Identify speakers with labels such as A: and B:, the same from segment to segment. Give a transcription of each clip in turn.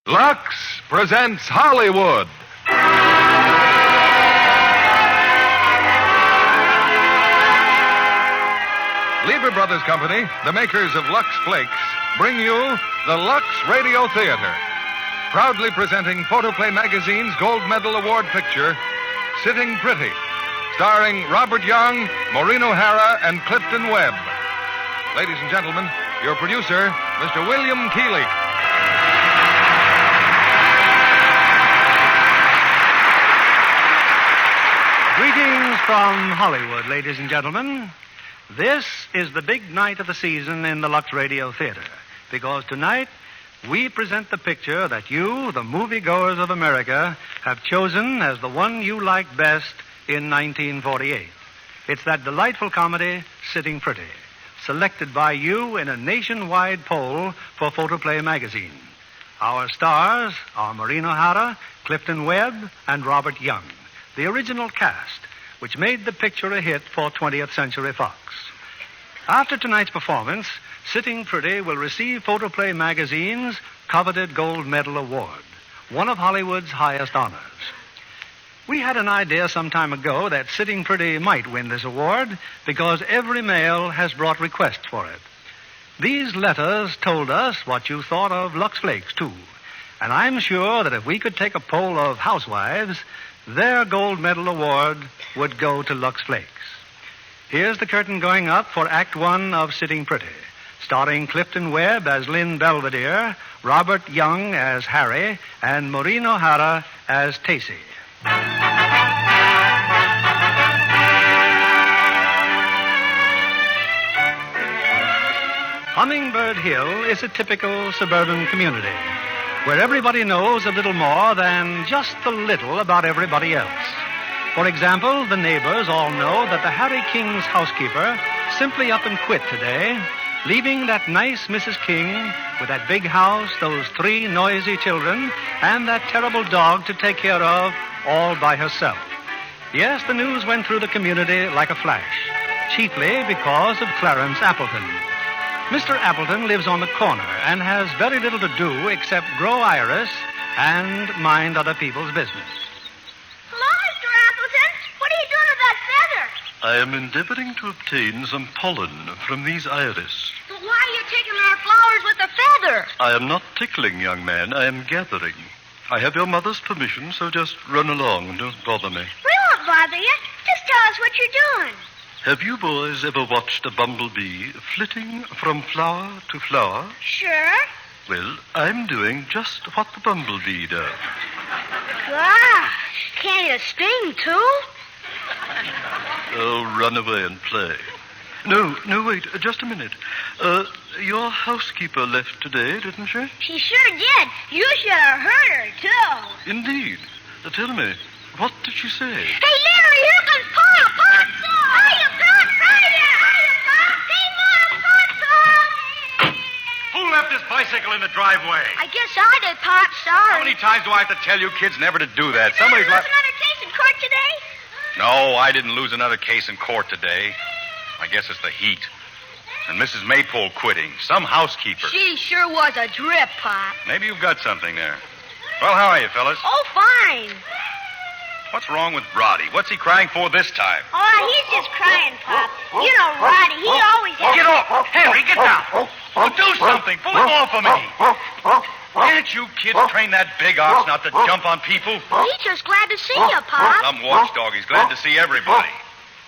A: Lux presents Hollywood. Lever Brothers Company, the makers of Lux Flakes, bring you the Lux Radio Theater. Proudly presenting Photoplay Magazine's Gold Medal Award picture, Sitting Pretty, starring Robert Young, Maureen O'Hara, and Clifton Webb. Ladies and gentlemen, your producer, Mr. William Keeley.
B: Greetings from Hollywood, ladies and gentlemen. This is the big night of the season in the Lux Radio Theater, because tonight we present the picture that you, the moviegoers of America, have chosen as the one you like best in 1948. It's that delightful comedy, Sitting Pretty, selected by you in a nationwide poll for Photoplay Magazine. Our stars are Maureen O'Hara, Clifton Webb, and Robert Young, the original cast, which made the picture a hit for 20th Century Fox. After tonight's performance, Sitting Pretty will receive Photoplay Magazine's coveted Gold Medal Award, one of Hollywood's highest honors. We had an idea some time ago that Sitting Pretty might win this award because every mail has brought requests for it. These letters told us what you thought of Lux Flakes, too. And I'm sure that if we could take a poll of housewives, their Gold Medal Award would go to Lux Flakes. Here's the curtain going up for Act One of Sitting Pretty, starring Clifton Webb as Lynn Belvedere, Robert Young as Harry, and Maureen O'Hara as Tacy. Hummingbird Hill is a typical suburban community where everybody knows a little more than just a little about everybody else. For example, the neighbors all know that the Harry King's housekeeper simply up and quit today, leaving that nice Mrs. King with that big house, those 3 noisy children, and that terrible dog to take care of all by herself. Yes, the news went through the community like a flash, chiefly because of Clarence Appleton. Mr. Appleton lives on the corner and has very little to do except grow iris and mind other people's business.
C: Hello, Mr. Appleton. What are you doing with that feather?
D: I am endeavoring to obtain some pollen from these iris.
C: But why are you taking our flowers with the feather?
D: I am not tickling, young man. I am gathering. I have your mother's permission, so just run along and don't bother me.
C: We won't bother you. Just tell us what you're doing.
D: Have you boys ever watched a bumblebee flitting from flower to flower?
C: Sure.
D: Well, I'm doing just what the bumblebee does.
C: Gosh, can you sting, too?
D: Oh, run away and play. No, wait, just a minute. Your housekeeper left today, didn't she?
C: She sure did. You should have heard her, too.
D: Indeed. Tell me, what did she say?
C: Hey, Larry, here comes Pop. Pop! Hiya, Pop! Hiya! Pop! Hey, Mom! Pop!
E: Who left his bicycle in the driveway?
C: I guess I did, Pop. Sorry.
E: How many times do I have to tell you kids never to do that?
C: Did you lose
E: left...
C: another case in court today?
E: No, I didn't lose another case in court today. I guess it's the heat. And Mrs. Maypole quitting. Some housekeeper.
C: She sure was a drip, Pop.
E: Maybe you've got something there. Well, how are you, fellas?
C: Oh, fine.
E: What's wrong with Roddy? What's he crying for this time?
C: Oh, he's just crying, Pop. You know Roddy, he always has...
E: Get off! Henry, get down! Oh, do something! Pull him off of me! Can't you kids train that big ox not to jump on people?
C: He's just glad to see you, Pop.
E: Some watchdog. He's glad to see everybody.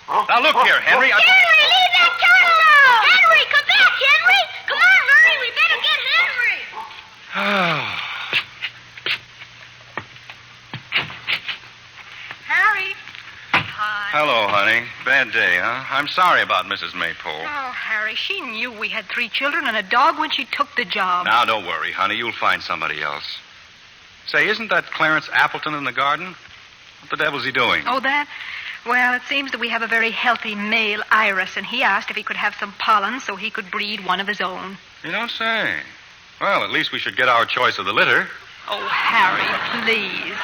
E: Now, look here, Henry.
C: Henry, leave that cat alone! Henry, come back, Henry! Come on, Murray, we better get Henry. Harry. Hi.
E: Hello, honey. Bad day, huh? I'm sorry about Mrs. Maypole.
F: Oh, Harry, she knew we had 3 children and a dog when she took the job.
E: Now, don't worry, honey. You'll find somebody else. Say, isn't that Clarence Appleton in the garden? What the devil's he doing?
F: Oh, that? Well, it seems that we have a very healthy male iris, and he asked if he could have some pollen so he could breed one of his own.
E: You don't say. Well, at least we should get our choice of the litter.
F: Oh, Harry, please.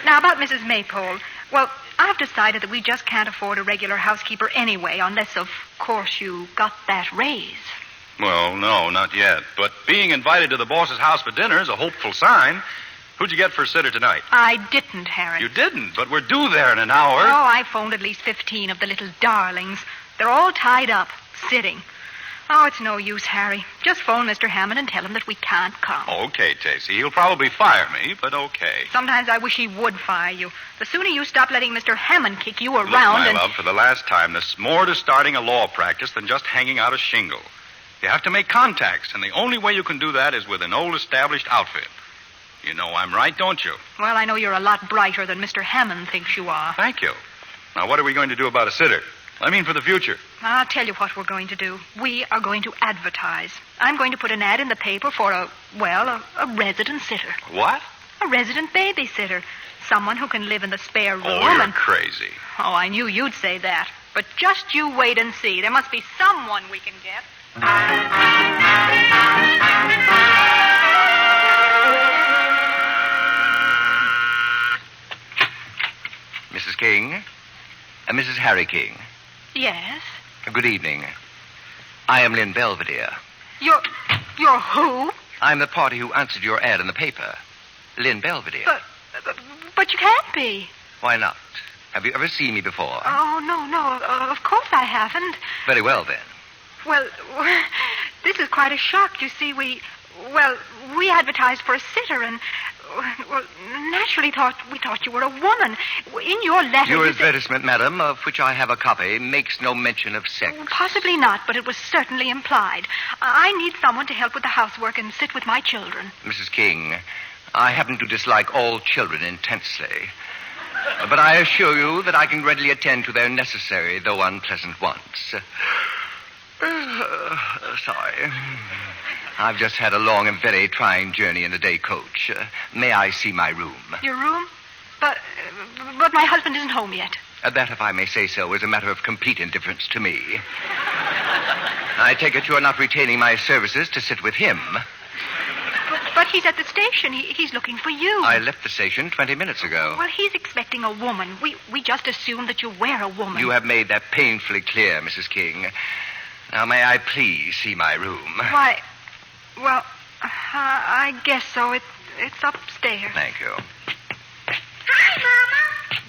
F: Now, about Mrs. Maypole. Well, I've decided that we just can't afford a regular housekeeper anyway, unless, of course, you got that raise.
E: Well, no, not yet. But being invited to the boss's house for dinner is a hopeful sign. Who'd you get for a sitter tonight?
F: I didn't, Harry.
E: You didn't, but we're due there in an hour.
F: Oh, I phoned at least 15 of the little darlings. They're all tied up, sitting. Oh, it's no use, Harry. Just phone Mr. Hammond and tell him that we can't come.
E: Okay, Tacy. He'll probably fire me, but okay.
F: Sometimes I wish he would fire you. The sooner you stop letting Mr. Hammond kick you around
E: Look, my love, for the last time, there's more to starting a law practice than just hanging out a shingle. You have to make contacts, and the only way you can do that is with an old established outfit. You know I'm right, don't you?
F: Well, I know you're a lot brighter than Mr. Hammond thinks you are.
E: Thank you. Now, what are we going to do about a sitter? I mean, for the future.
F: I'll tell you what we're going to do. We are going to advertise. I'm going to put an ad in the paper for a resident sitter.
E: What?
F: A resident babysitter. Someone who can live in the spare room.
E: Oh, you're crazy.
F: Oh, I knew you'd say that. But just you wait and see. There must be someone we can get.
G: Mrs. King? Mrs. Harry King?
F: Yes?
G: Good evening. I am Lynn Belvedere.
F: You're who?
G: I'm the party who answered your ad in the paper. Lynn Belvedere.
F: But you can't be.
G: Why not? Have you ever seen me before?
F: Oh, no. Of course I haven't.
G: Very well, then.
F: Well, this is quite a shock. You see, we advertised for a sitter and, naturally we thought you were a woman. In your letter...
G: Your advertisement, madam, of which I have a copy, makes no mention of sex.
F: Possibly not, but it was certainly implied. I need someone to help with the housework and sit with my children.
G: Mrs. King, I happen to dislike all children intensely. But I assure you that I can readily attend to their necessary, though unpleasant wants. Sorry. I've just had a long and very trying journey in a day coach. May I see my room?
F: Your room? But my husband isn't home yet.
G: That, if I may say so, is a matter of complete indifference to me. I take it you're not retaining my services to sit with him.
F: But he's at the station. He's looking for you.
G: I left the station 20 minutes ago.
F: Well, he's expecting a woman. We just assumed that you were a woman.
G: You have made that painfully clear, Mrs. King. Now, may I please see my room?
F: Why, well, I guess so. It's upstairs.
G: Thank you.
C: Hi,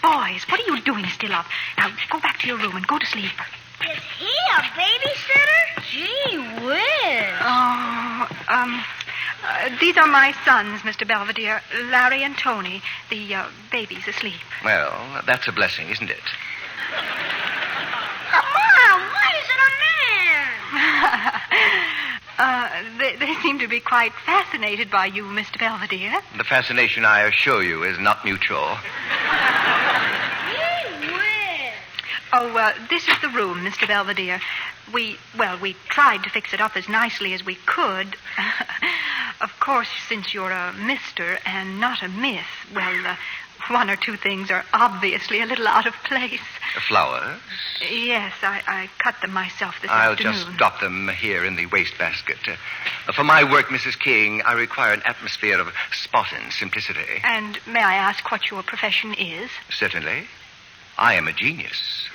C: Mama.
F: Boys, what are you doing still up? Now, go back to your room and go to sleep.
C: Is he a babysitter? Gee whiz.
F: Oh, these are my sons, Mr. Belvedere, Larry and Tony. The baby's asleep.
G: Well, that's a blessing, isn't it?
C: Mom, why is it a man?
F: They seem to be quite fascinated by you, Mr. Belvedere.
G: The fascination, I assure you, is not mutual.
C: Gee whiz.
F: Oh, this is the room, Mr. Belvedere. We tried to fix it up as nicely as we could. Of course, since you're a mister and not a miss, one or two things are obviously a little out of place.
G: Flowers?
F: Yes, I cut them myself this
G: I'll
F: afternoon.
G: just drop them here in the wastebasket. For my work, Mrs. King, I require an atmosphere of spot and simplicity.
F: And may I ask what your profession is?
G: Certainly. I am a genius.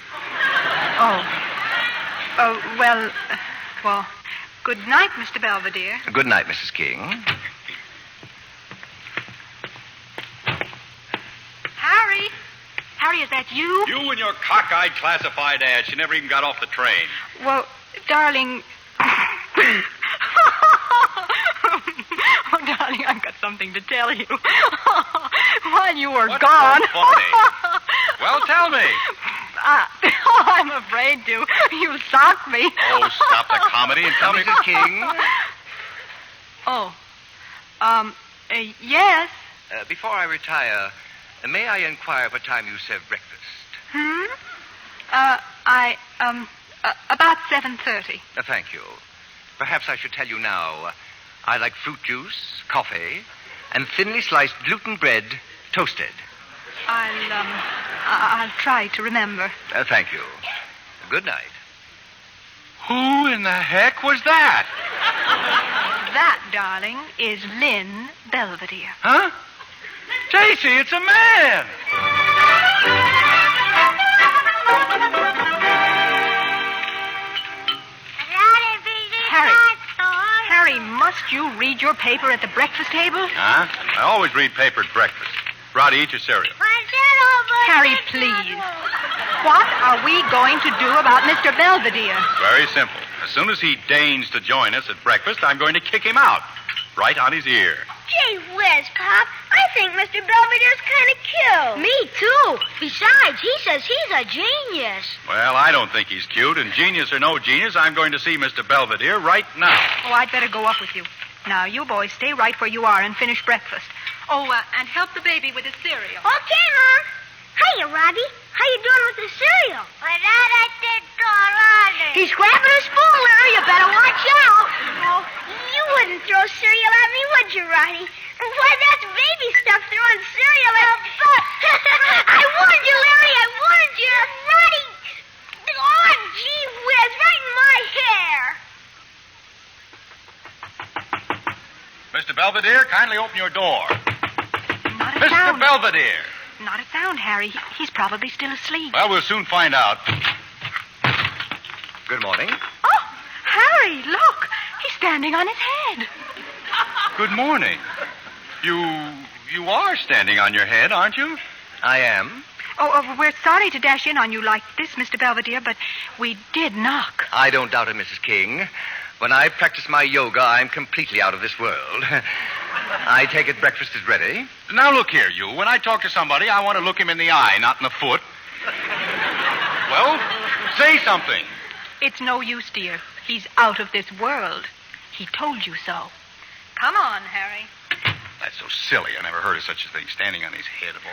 F: Well, good night, Mr. Belvedere.
G: Good night, Mrs. King.
F: Harry, is that you?
E: You and your cockeyed classified ad. She never even got off the train.
F: Well, darling... Oh, darling, I've got something to tell you. While you were
E: What's
F: gone...
E: so funny? Well, tell me.
F: I'm afraid to. You socked me.
E: Oh, stop the comedy and tell me.
G: Mrs. King?
F: Yes?
G: Before I retire, may I inquire what time you serve breakfast?
F: About 7:30.
G: Thank you. Perhaps I should tell you now. I like fruit juice, coffee, and thinly sliced gluten bread, toasted.
F: I'll try to remember.
G: Thank you. Good night.
E: Who in the heck was that?
F: That, darling, is Lynn Belvedere.
E: Huh? Stacy, it's a man!
C: Harry,
F: Must you read your paper at the breakfast table?
E: Huh? I always read paper at breakfast. Roddy, eat your cereal.
F: Harry, please. What are we going to do about Mr. Belvedere?
E: Very simple. As soon as he deigns to join us at breakfast, I'm going to kick him out. Right on his ear.
C: Gee whiz, Pop. I think Mr. Belvedere's kind of cute. Me, too. Besides, he says he's a genius.
E: Well, I don't think he's cute, and genius or no genius, I'm going to see Mr. Belvedere right now.
F: Oh, I'd better go up with you. Now, you boys stay right where you are and finish breakfast. Oh, and help the baby with his cereal.
C: Okay, Mom. Hiya, Robbie. How you doing with the cereal? He's grabbing a spoon, Larry. You better watch out. Oh, you wouldn't throw cereal at me, would you, Roddy? Why, that's baby stuff throwing cereal at... I warned you, Larry. I warned you. Roddy. Oh, gee whiz. Right in my hair.
E: Mr. Belvedere, kindly open your door.
F: Not a
E: Mr.
F: sound.
E: Belvedere.
F: Not a sound, Harry. He's probably still asleep.
E: Well, we'll soon find out.
G: Good morning.
F: Oh, Harry, look. He's standing on his head.
E: Good morning. You are standing on your head, aren't you?
G: I am.
F: Oh, we're sorry to dash in on you like this, Mr. Belvedere, but we did knock.
G: I don't doubt it, Mrs. King. When I practice my yoga, I'm completely out of this world. I take it breakfast is ready.
E: Now, look here, you. When I talk to somebody, I want to look him in the eye, not in the foot. Well, say something.
F: It's no use, dear. He's out of this world. He told you so. Come on, Harry.
E: That's so silly. I never heard of such a thing, standing on his head of all...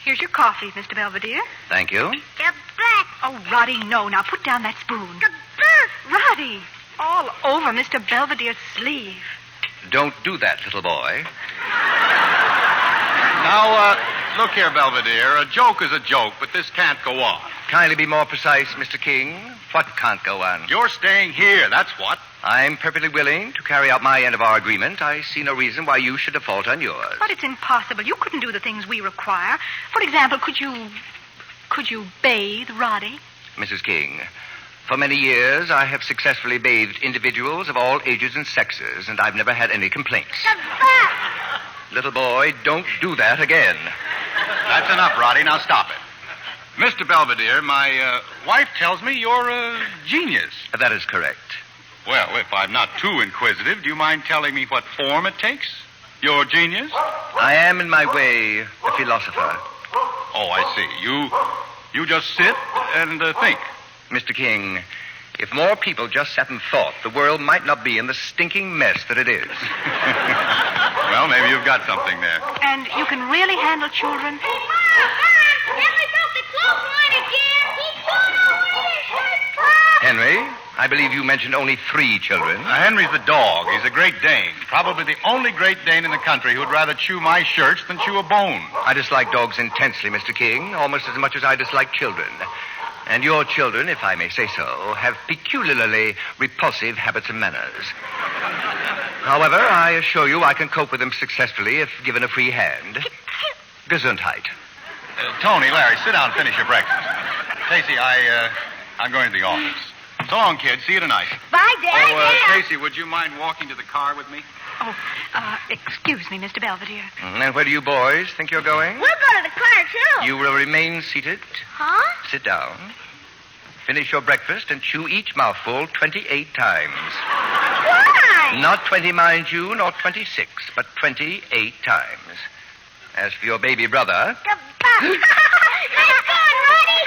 F: Here's your coffee, Mr. Belvedere.
G: Thank you.
F: Oh, Roddy, no. Now put down that spoon. Roddy, all over Mr. Belvedere's sleeve.
G: Don't do that, little boy.
E: Now, look here, Belvedere. A joke is a joke, but this can't go on.
G: Kindly be more precise, Mr. King. What can't go on?
E: You're staying here, that's what.
G: I'm perfectly willing to carry out my end of our agreement. I see no reason why you should default on yours.
F: But it's impossible. You couldn't do the things we require. For example, could you bathe Roddy?
G: Mrs. King, for many years I have successfully bathed individuals of all ages and sexes, and I've never had any complaints. Little boy, don't do that again.
E: That's enough, Roddy. Now stop it. Mr. Belvedere, my wife tells me you're a genius.
G: That is correct.
E: Well, if I'm not too inquisitive, do you mind telling me what form it takes? Your genius?
G: I am, in my way, a philosopher.
E: Oh, I see. You just sit and think.
G: Mr. King, if more people just sat and thought, the world might not be in the stinking mess that it is.
E: Well, maybe you've got something there.
F: And you can really handle children?
G: Henry, I believe you mentioned only 3 children.
E: Henry's the dog. He's a Great Dane. Probably the only Great Dane in the country who would rather chew my shirts than chew a bone.
G: I dislike dogs intensely, Mr. King, almost as much as I dislike children. And your children, if I may say so, have peculiarly repulsive habits and manners. However, I assure you I can cope with them successfully if given a free hand. Gesundheit.
E: Tony, Larry, sit down and finish your breakfast. Casey, I'm going to the office. So long, kid. See you tonight.
C: Bye, Dad.
E: Oh, Casey, would you mind walking to the car with me?
F: Oh, excuse me, Mr. Belvedere.
G: And where do you boys think you're going?
C: We'll go to the car, too.
G: You will remain seated.
C: Huh?
G: Sit down. Finish your breakfast and chew each mouthful 28 times.
C: Why?
G: Not 20, mind you, nor 26, but 28 times. As for your baby brother...
C: Nice going, Roddy.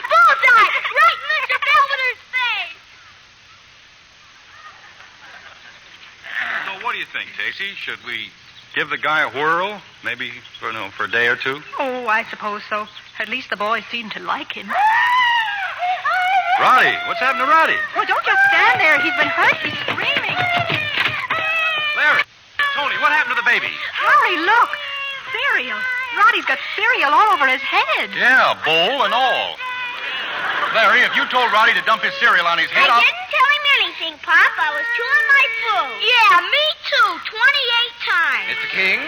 C: Bullseye. Right in Mr. Belvedere's face.
E: So what do you think, Casey? Should we give the guy a whirl? Maybe, for a day or two?
F: Oh, I suppose so. At least the boys seem to like him.
E: Roddy, what's happened to Roddy?
F: Oh, don't just stand there. He's been hurt. He's screaming.
E: Larry, Tony, what happened to the baby?
F: Harry, look. Cereal. Roddy's got cereal all over his head.
E: Yeah, bowl and all. Larry, if you told Roddy to dump his cereal on his head,
C: I didn't tell him anything, Pop. I was chewing my food. Yeah, me too. 28 times.
G: Mr. King,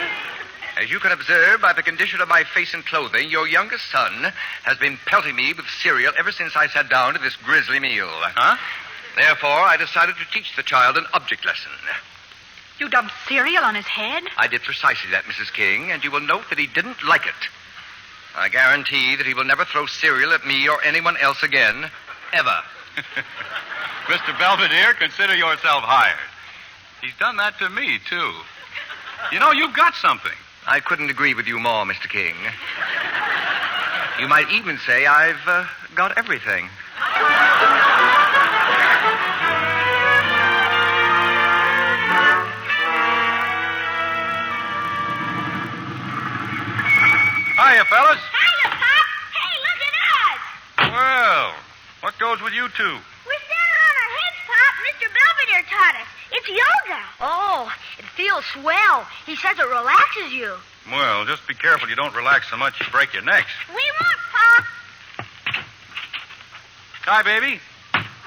G: As you can observe by the condition of my face and clothing, your youngest son has been pelting me with cereal ever since I sat down to this grisly meal.
E: Huh?
G: Therefore, I decided to teach the child an object lesson.
F: You dumped cereal on his head?
G: I did precisely that, Mrs. King, and you will note that he didn't like it. I guarantee that he will never throw cereal at me or anyone else again, ever.
E: Mr. Belvedere, consider yourself hired. He's done that to me, too. You know, you've got something.
G: I couldn't agree with you more, Mr. King. You might even say I've got everything.
E: Hiya, fellas.
C: Hiya, Pop. Hey, look at us.
E: Well, what goes with you two?
C: We're standing on our heads, Pop. Mr. Belvedere taught us. It's yoga. Oh, it feels swell. He says it relaxes you.
E: Well, just be careful you don't relax so much you break your necks.
C: We won't, Pop.
E: Hi, baby.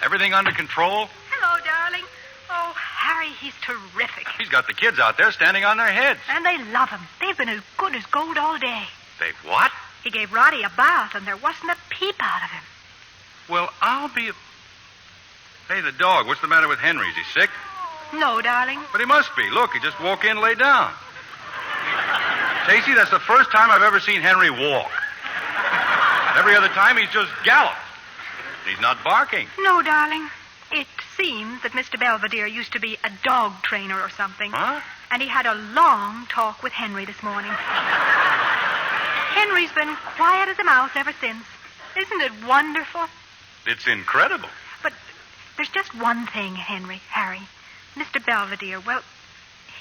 E: Everything under control?
F: Hello, darling. Oh, Harry, he's terrific.
E: He's got the kids out there standing on their heads.
F: And they love him. They've been as good as gold all day.
E: They've what?
F: He gave Roddy a bath, and there wasn't a peep out of him.
E: Well, I'll be... Hey, the dog, what's the matter with Henry? Is he sick?
F: No, darling.
E: But he must be. Look, he just woke in and lay down. Stacey, that's the first time I've ever seen Henry walk. Every other time he's just galloped. He's not barking.
F: No, darling. It seems that Mr. Belvedere used to be a dog trainer or something.
E: Huh?
F: And he had a long talk with Henry this morning. Henry's been quiet as a mouse ever since. Isn't it wonderful?
E: It's incredible.
F: But there's just one thing, Harry. Mr. Belvedere, well,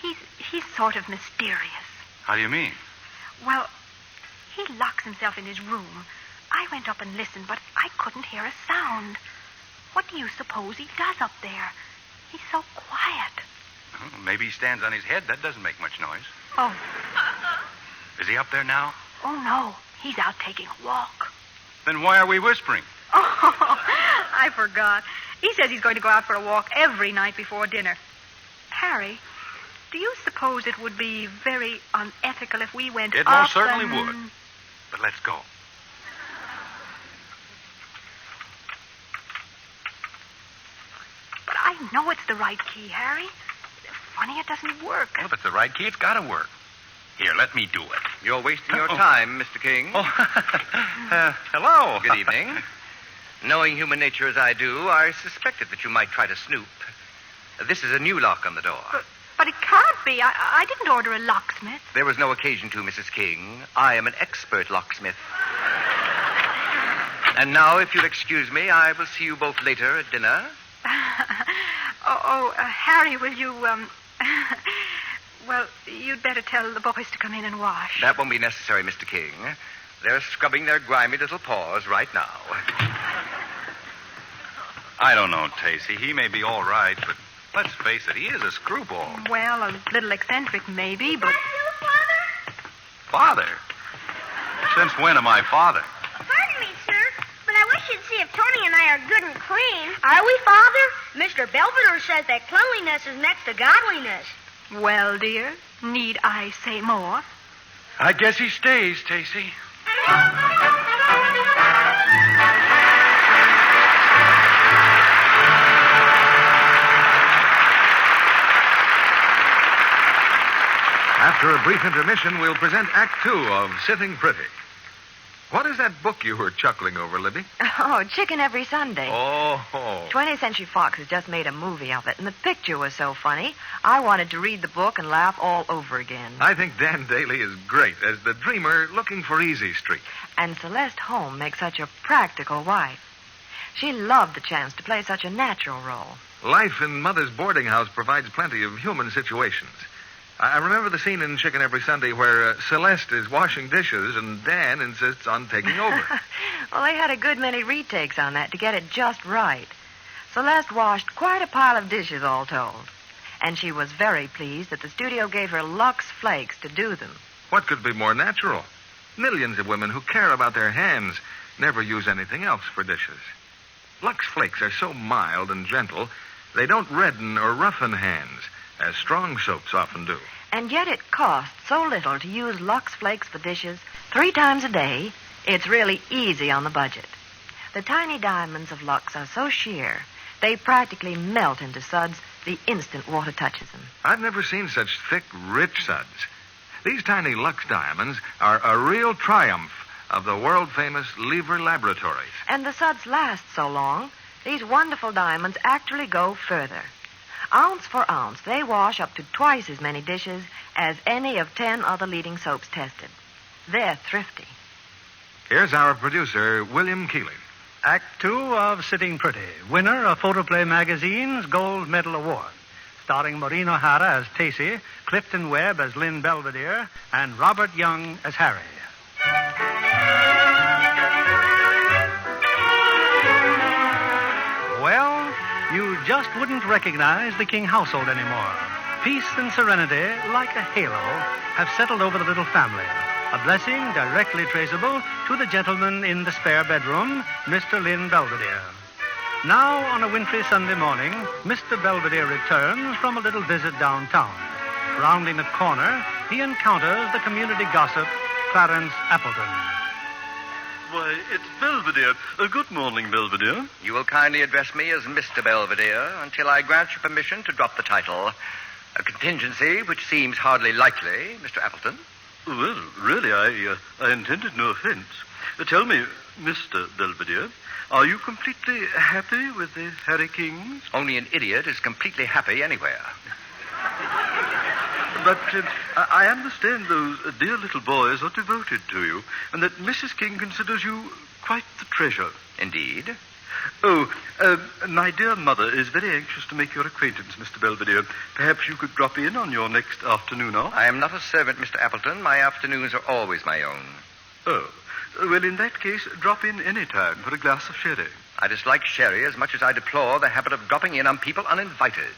F: he's sort of mysterious.
E: How do you mean?
F: Well, he locks himself in his room. I went up and listened, but I couldn't hear a sound. What do you suppose he does up there? He's so quiet.
E: Well, maybe he stands on his head. That doesn't make much noise.
F: Oh.
E: Is he up there now?
F: Oh, no. He's out taking a walk.
E: Then why are we whispering?
F: Oh, I forgot. He says he's going to go out for a walk every night before dinner. Harry, do you suppose it would be very unethical if we went
E: It
F: up
E: most certainly
F: and...
E: would. But let's go.
F: But I know it's the right key, Harry. Funny it doesn't work.
E: Well, if it's the right key, it's got to work. Here, let me do it.
G: You're wasting your time, Mr. King.
E: Oh, hello.
G: Good evening. Knowing human nature as I do, I suspected that you might try to snoop. This is a new lock on the door.
F: But it can't be. I didn't order a locksmith.
G: There was no occasion to, Mrs. King. I am an expert locksmith. And now, if you'll excuse me, I will see you both later at dinner.
F: Harry, will you, Well, you'd better tell the boys to come in and wash.
G: That won't be necessary, Mr. King. They're scrubbing their grimy little paws right now.
E: I don't know, Tacey. He may be all right, but let's face it, he is a screwball.
F: Well, a little eccentric, maybe, but...
C: Are you, Father?
E: Father? Since when am I father?
C: Pardon me, sir, but I wish you'd see if Tony and I are good and clean. Are we, Father? Mr. Belvedere says that cleanliness is next to godliness.
F: Well, dear, need I say more?
E: I guess he stays, Tacey.
A: After a brief intermission, we'll present Act Two of Sitting Pretty. What is that book you were chuckling over, Libby?
H: Oh, Chicken Every Sunday.
A: Oh.
H: 20th Century Fox has just made a movie of it, and the picture was so funny, I wanted to read the book and laugh all over again.
A: I think Dan Daly is great as the dreamer looking for Easy Street.
H: And Celeste Holm makes such a practical wife. She loved the chance to play such a natural role.
A: Life in Mother's boarding house provides plenty of human situations. I remember the scene in Chicken Every Sunday where Celeste is washing dishes and Dan insists on taking over.
H: Well, they had a good many retakes on that to get it just right. Celeste washed quite a pile of dishes, all told. And she was very pleased that the studio gave her Lux Flakes to do them.
A: What could be more natural? Millions of women who care about their hands never use anything else for dishes. Lux Flakes are so mild and gentle, they don't redden or roughen hands. as strong soaps often do.
H: And yet it costs so little to use Lux Flakes for dishes 3 times a day, it's really easy on the budget. The tiny diamonds of Lux are so sheer, they practically melt into suds the instant water touches them.
A: I've never seen such thick, rich suds. These tiny Lux diamonds are a real triumph of the world-famous Lever Laboratories.
H: And the suds last so long, these wonderful diamonds actually go further. Ounce for ounce, they wash up to twice as many dishes as any of 10 other leading soaps tested. They're thrifty.
A: Here's our producer, William Keeley.
B: Act 2 of Sitting Pretty, winner of Photoplay Magazine's Gold Medal Award. Starring Maureen O'Hara as Tacy, Clifton Webb as Lynn Belvedere, and Robert Young as Harry. Well, you just wouldn't recognize the King household anymore. Peace and serenity, like a halo, have settled over the little family. A blessing directly traceable to the gentleman in the spare bedroom, Mr. Lynn Belvedere. Now, on a wintry Sunday morning, Mr. Belvedere returns from a little visit downtown. Rounding a corner, he encounters the community gossip, Clarence Appleton.
D: Why, it's Belvedere. Good morning, Belvedere.
G: You will kindly address me as Mr. Belvedere until I grant you permission to drop the title. A contingency which seems hardly likely, Mr. Appleton.
D: Well, really, I intended no offense. Tell me, Mr. Belvedere, are you completely happy with the Harry Kings?
G: Only an idiot is completely happy anywhere.
D: But I understand those dear little boys are devoted to you, and that Mrs. King considers you quite the treasure.
G: Indeed.
D: Oh, my dear mother is very anxious to make your acquaintance, Mr. Belvedere. Perhaps you could drop in on your next afternoon off?
G: I am not a servant, Mr. Appleton. My afternoons are always my own.
D: Oh. Well, in that case, drop in any time for a glass of sherry.
G: I dislike sherry as much as I deplore the habit of dropping in on people uninvited.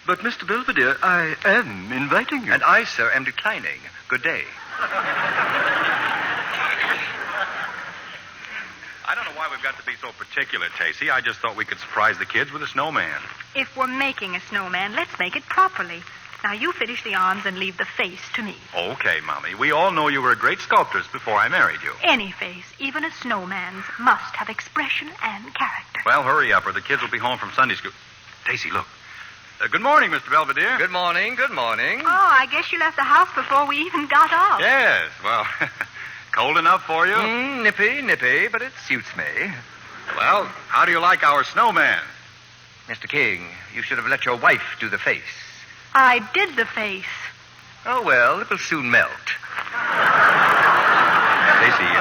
D: But, Mr. Belvedere, I am inviting you.
G: And I, sir, am declining. Good day.
E: I don't know why we've got to be so particular, Tacy. I just thought we could surprise the kids with a snowman.
F: If we're making a snowman, let's make it properly. Now, you finish the arms and leave the face to me.
E: Okay, Mommy. We all know you were a great sculptress before I married you.
F: Any face, even a snowman's, must have expression and character.
E: Well, hurry up, or the kids will be home from Sunday school. Tacy, look. Good morning, Mr. Belvedere.
G: Good morning, good morning.
F: Oh, I guess you left the house before we even got up.
E: Yes, well, cold enough for you?
G: Nippy, but it suits me.
E: Well, how do you like our snowman?
G: Mr. King, you should have let your wife do the face.
F: I did the face.
G: Oh, well, it will soon melt.
E: Tacy,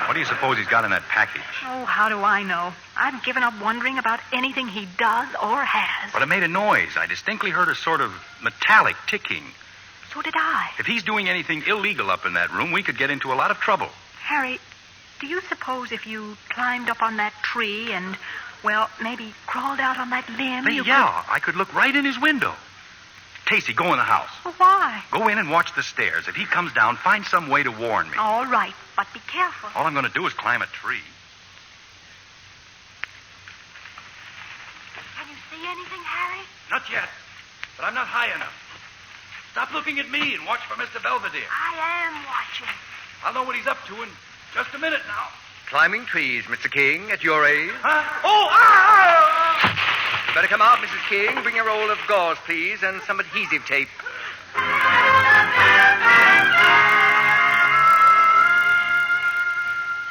E: what do you suppose he's got in that package?
F: Oh, how do I know? I've given up wondering about anything he does or has.
E: Well, it made a noise. I distinctly heard a sort of metallic ticking.
F: So did I.
E: If he's doing anything illegal up in that room, we could get into a lot of trouble.
F: Harry, do you suppose if you climbed up on that tree and, well, maybe crawled out on that limb,
E: I could look right in his window. Tacy, go in the house.
F: Well, why?
E: Go in and watch the stairs. If he comes down, find some way to warn me.
F: All right, but be careful.
E: All I'm going to do is climb a tree.
F: Can you see anything, Harry?
E: Not yet, but I'm not high enough. Stop looking at me and watch for Mr. Belvedere.
F: I am watching.
E: I'll know what he's up to in just a minute now.
G: Climbing trees, Mr. King, at your age.
E: Huh? Oh,
G: Better come out, Mrs. King. Bring a roll of gauze, please, and some adhesive tape.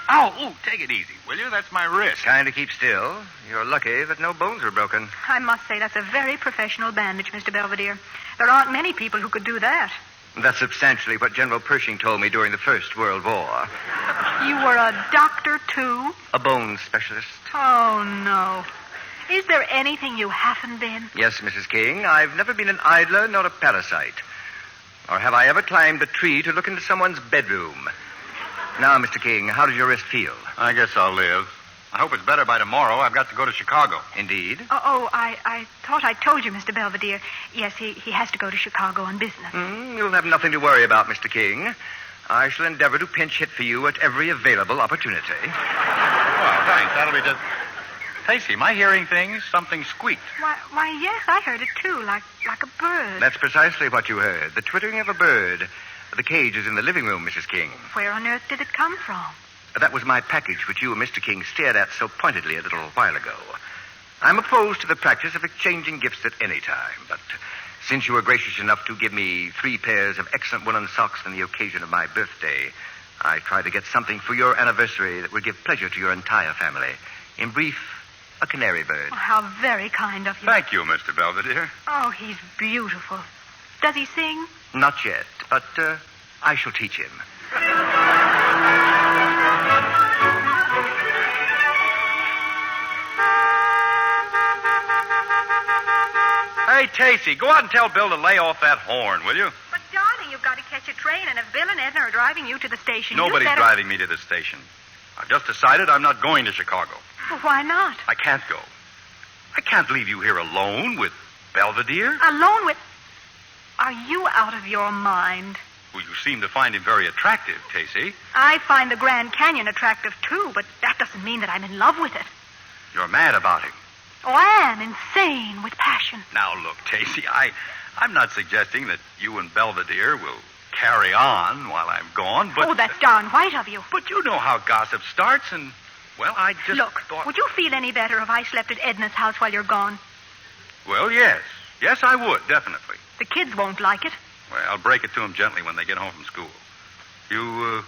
E: Ow, ooh, take it easy, will you? That's my wrist.
G: Kind of keep still. You're lucky that no bones were broken.
F: I must say that's a very professional bandage, Mr. Belvedere. There aren't many people who could do that.
G: That's substantially what General Pershing told me during the First World War.
F: You were a doctor, too?
G: A bone specialist.
F: Oh, no. Is there anything you haven't been?
G: Yes, Mrs. King. I've never been an idler nor a parasite. Or have I ever climbed a tree to look into someone's bedroom. Now, Mr. King, how does your wrist feel?
E: I guess I'll live. I hope it's better by tomorrow. I've got to go to Chicago.
G: Indeed?
F: I thought I told you, Mr. Belvedere. Yes, he has to go to Chicago on business.
G: You'll have nothing to worry about, Mr. King. I shall endeavor to pinch hit for you at every available opportunity.
E: Well, thanks. That'll be just... Tacy, am I hearing things? Something squeaked.
F: Why, yes, I heard it too, like a bird.
G: That's precisely what you heard. The twittering of a bird. The cage is in the living room, Mrs. King.
F: Where on earth did it come from?
G: That was my package, which you and Mr. King stared at so pointedly a little while ago. I'm opposed to the practice of exchanging gifts at any time, but since you were gracious enough to give me 3 pairs of excellent woolen socks on the occasion of my birthday, I tried to get something for your anniversary that would give pleasure to your entire family. In brief, a canary bird.
F: Oh, how very kind of you.
E: Thank you, Mr. Belvedere.
F: Oh, he's beautiful. Does he sing?
G: Not yet, but I shall teach him.
E: Hey, Tacy, go out and tell Bill to lay off that horn, will you?
F: But, darling, you've got to catch a train, and if Bill and Edna are driving you to the station,
E: Nobody's driving me to the station. I've just decided I'm not going to Chicago.
F: Well, why not?
E: I can't go. I can't leave you here alone with Belvedere.
F: Alone with... Are you out of your mind?
E: Well, you seem to find him very attractive, Tacy.
F: I find the Grand Canyon attractive, too, but that doesn't mean that I'm in love with it.
E: You're mad about him.
F: Oh, I am insane with passion.
E: Now, look, Tacy, I'm not suggesting that you and Belvedere will carry on while I'm gone, but...
F: Oh, that's darn white of you.
E: But you know how gossip starts, and, well, I just
F: Look,
E: thought...
F: would you feel any better if I slept at Edna's house while you're gone?
E: Well, yes. Yes, I would, definitely.
F: The kids won't like it.
E: Well, I'll break it to them gently when they get home from school. You,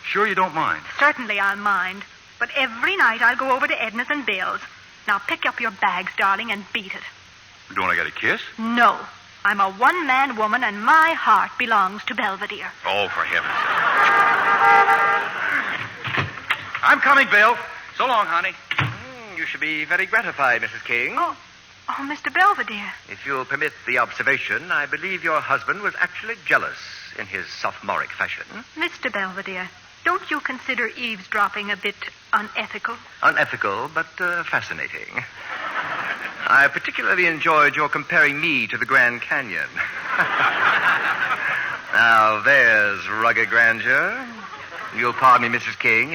E: sure you don't mind?
F: Certainly I'll mind. But every night I'll go over to Edna's and Bill's. Now pick up your bags, darling, and beat it.
E: You don't want to get a kiss?
F: No. I'm a one-man woman, and my heart belongs to Belvedere.
E: Oh, for heaven's sake. I'm coming, Bill. So long, honey.
G: You should be very gratified, Mrs. King.
F: Oh, Mr. Belvedere.
G: If you'll permit the observation, I believe your husband was actually jealous in his sophomoric fashion.
F: Mr. Belvedere, don't you consider eavesdropping a bit unethical?
G: Unethical, but fascinating. I particularly enjoyed your comparing me to the Grand Canyon. Now, there's rugged grandeur. You'll pardon me, Mrs. King.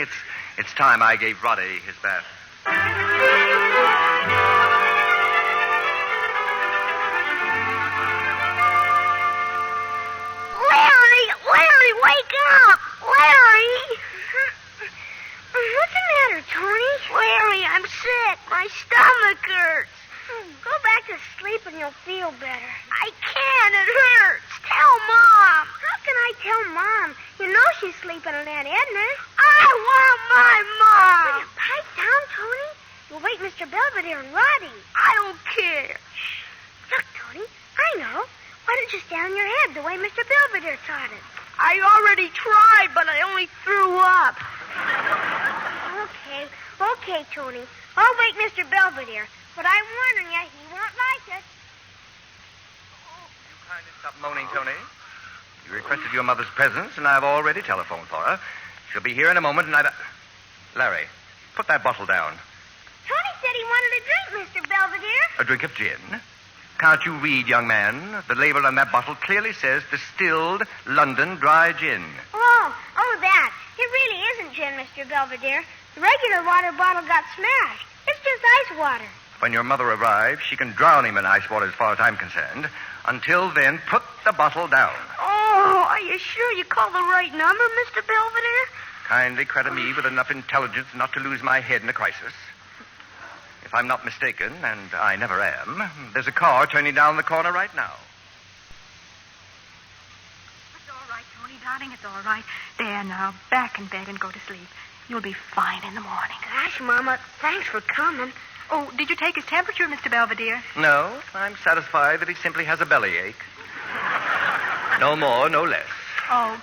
G: It's time I gave Roddy his bath.
C: Larry, wake up! Larry! What's the matter, Tony? Larry, I'm sick. My stomach hurts. Go back to sleep and you'll feel better. I can't. It hurts. Tell Mom. How can I tell Mom? You know she's sleeping at Aunt Edna's. I want my Mom. Will you pipe down, Tony? You'll wake Mr. Belvedere and Roddy. I don't care. Shh. Look, Tony, I know. Why don't you stand on your head the way Mr. Belvedere taught it? I already tried, but I only threw up. Okay, Tony. I'll wake Mr. Belvedere, but I'm warning you, he won't like it.
G: You kindly stop moaning, Tony. You requested your mother's presence, and I've already telephoned for her. She'll be here in a moment, and Larry, put that bottle down.
C: Tony said he wanted a drink, Mr. Belvedere.
G: A drink of gin? Can't you read, young man? The label on that bottle clearly says distilled London dry gin.
C: Oh, that. It really isn't gin, Mr. Belvedere. The regular water bottle got smashed. It's just ice water.
G: When your mother arrives, she can drown him in ice water as far as I'm concerned. Until then, put the bottle down.
C: Oh, are you sure you called the right number, Mr. Belvedere?
G: Kindly credit me with enough intelligence not to lose my head in a crisis. If I'm not mistaken, and I never am, there's a car turning down the corner right now.
F: It's all right, Tony, darling. It's all right. There now, back in bed and go to sleep. You'll be fine in the morning.
C: Gosh, Mama, thanks for coming.
F: Oh, did you take his temperature, Mr. Belvedere?
G: No, I'm satisfied that he simply has a bellyache. No more, no less.
F: Oh,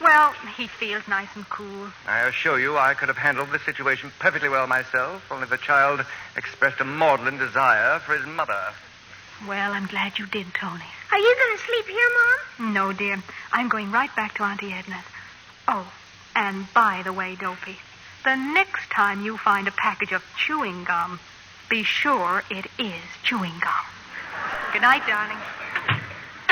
F: well, he feels nice and cool.
G: I assure you I could have handled the situation perfectly well myself, only the child expressed a maudlin desire for his mother.
F: Well, I'm glad you did, Tony.
C: Are you going to sleep here, Mom?
F: No, dear. I'm going right back to Auntie Edna's. Oh, and by the way, Dopey, the next time you find a package of chewing gum, be sure it is chewing gum. Good night, darling.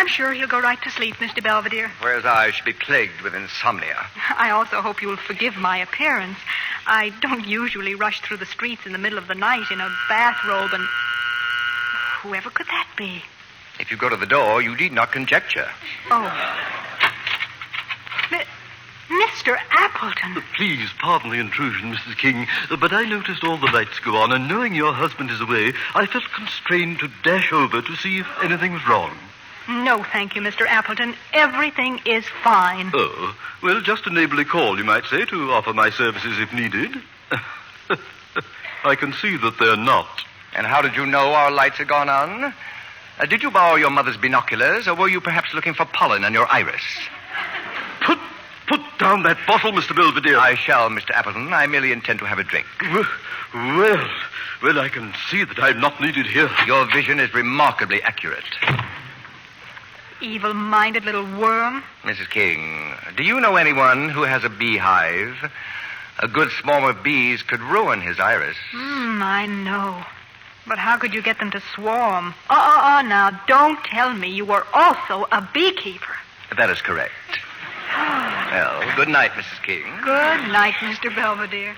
F: I'm sure he'll go right to sleep, Mr. Belvedere.
G: Whereas I should be plagued with insomnia.
F: I also hope you'll forgive my appearance. I don't usually rush through the streets in the middle of the night in a bathrobe and... Whoever could that be?
G: If you go to the door, you need not conjecture.
F: Oh. Mr. Appleton.
D: Please pardon the intrusion, Mrs. King, but I noticed all the lights go on, and knowing your husband is away, I felt constrained to dash over to see if anything was wrong.
F: No, thank you, Mr. Appleton. Everything is fine.
D: Oh, well, just a neighborly call, you might say, to offer my services if needed. I can see that they're not.
G: And how did you know our lights had gone on? Did you borrow your mother's binoculars, or were you perhaps looking for pollen on your iris?
D: Put down that bottle, Mr. Belvedere.
G: I shall, Mr. Appleton. I merely intend to have a drink.
D: Well, I can see that I'm not needed here.
G: Your vision is remarkably accurate.
F: Evil-minded little worm.
G: Mrs. King, do you know anyone who has a beehive? A good swarm of bees could ruin his iris.
F: I know. But how could you get them to swarm? Now, don't tell me you were also a beekeeper.
G: That is correct. Well, good night, Mrs. King.
F: Good night, Mr. Belvedere.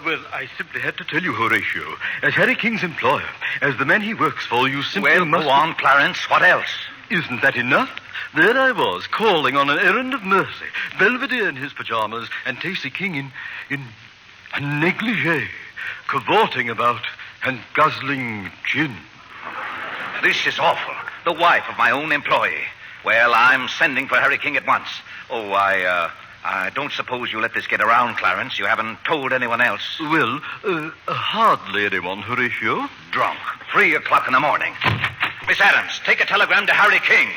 D: Well, I simply had to tell you, Horatio. As Harry King's employer, as the man he works for, you simply must...
I: Go on, Clarence. What else?
D: Isn't that enough? There I was, calling on an errand of mercy. Belvedere in his pajamas, and Tacey King in a negligee, cavorting about and guzzling gin.
I: This is awful. The wife of my own employee. Well, I'm sending for Harry King at once. Oh, I don't suppose you let this get around, Clarence. You haven't told anyone else.
D: Well, hardly anyone, Horatio.
I: Drunk. 3:00 in the morning. Miss Adams, take a telegram to Harry King.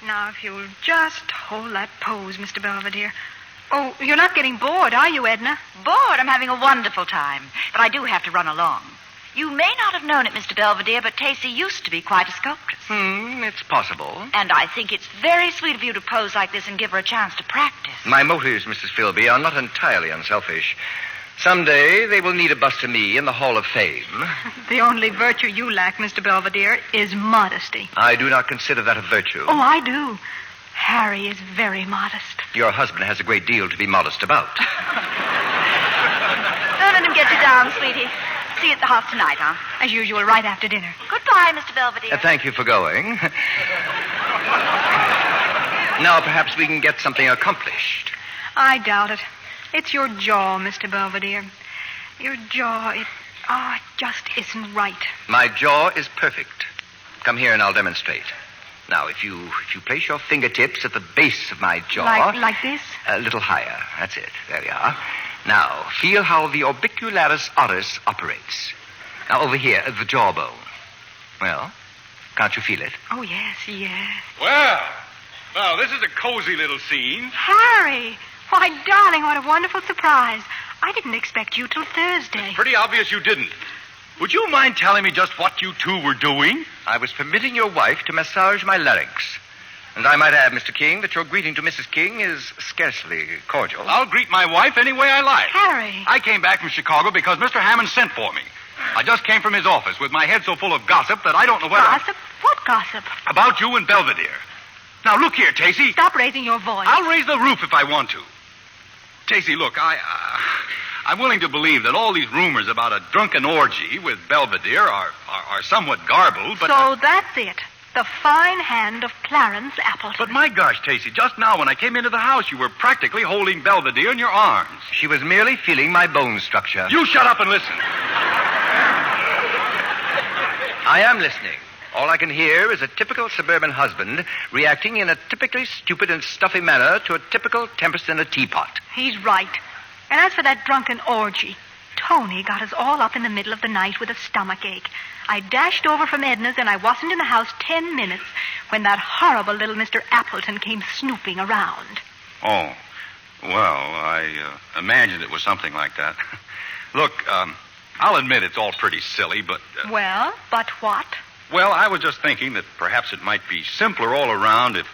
F: Now, if you'll just hold that pose, Mr. Belvedere. Oh, you're not getting bored, are you, Edna?
J: Bored? I'm having a wonderful time. But I do have to run along. You may not have known it, Mr. Belvedere, but Tacey used to be quite a sculptress.
G: It's possible.
J: And I think it's very sweet of you to pose like this and give her a chance to practice.
G: My motives, Mrs. Philby, are not entirely unselfish. Someday they will need a bust of me in the Hall of Fame.
F: The only virtue you lack, Mr. Belvedere, is modesty.
G: I do not consider that a virtue.
F: Oh, I do. Harry is very modest.
G: Your husband has a great deal to be modest about.
J: Don't let him get you down, sweetie. See you at the house tonight, huh?
F: As usual, right after dinner.
J: Goodbye, Mr. Belvedere.
G: Thank you for going. Now perhaps we can get something accomplished.
F: I doubt it. It's your jaw, Mr. Belvedere. Your jaw, it just isn't right.
G: My jaw is perfect. Come here and I'll demonstrate. Now, if you place your fingertips at the base of my jaw...
F: Like this?
G: A little higher. That's it. There you are. Now, feel how the orbicularis oris operates. Now, over here, at the jawbone. Well, can't you feel it?
F: Oh, yes.
E: Well, this is a cozy little scene.
F: Harry! Why, darling, what a wonderful surprise. I didn't expect you till Thursday.
E: Pretty obvious you didn't. Would you mind telling me just what you two were doing?
G: I was permitting your wife to massage my larynx. And I might add, Mr. King, that your greeting to Mrs. King is scarcely cordial.
E: I'll greet my wife any way I like.
F: Harry!
E: I came back from Chicago because Mr. Hammond sent for me. I just came from his office with my head so full of gossip that I don't know whether...
F: Gossip? What gossip?
E: About you and Belvedere. Now, look here, Tacey.
F: Stop raising your voice.
E: I'll raise the roof if I want to. Tacey, look, I'm willing to believe that all these rumors about a drunken orgy with Belvedere are somewhat garbled, but...
F: So that's it. The fine hand of Clarence Appleton.
E: But my gosh, Tacey, just now when I came into the house, you were practically holding Belvedere in your arms.
G: She was merely feeling my bone structure.
E: You shut up and listen.
G: I am listening. All I can hear is a typical suburban husband reacting in a typically stupid and stuffy manner to a typical tempest in a teapot.
F: He's right. And as for that drunken orgy, Tony got us all up in the middle of the night with a stomach ache. I dashed over from Edna's and I wasn't in the house 10 minutes when that horrible little Mr. Appleton came snooping around.
E: Oh, well, I imagined it was something like that. Look, I'll admit it's all pretty silly, but...
F: Well, but what?
E: Well, I was just thinking that perhaps it might be simpler all around if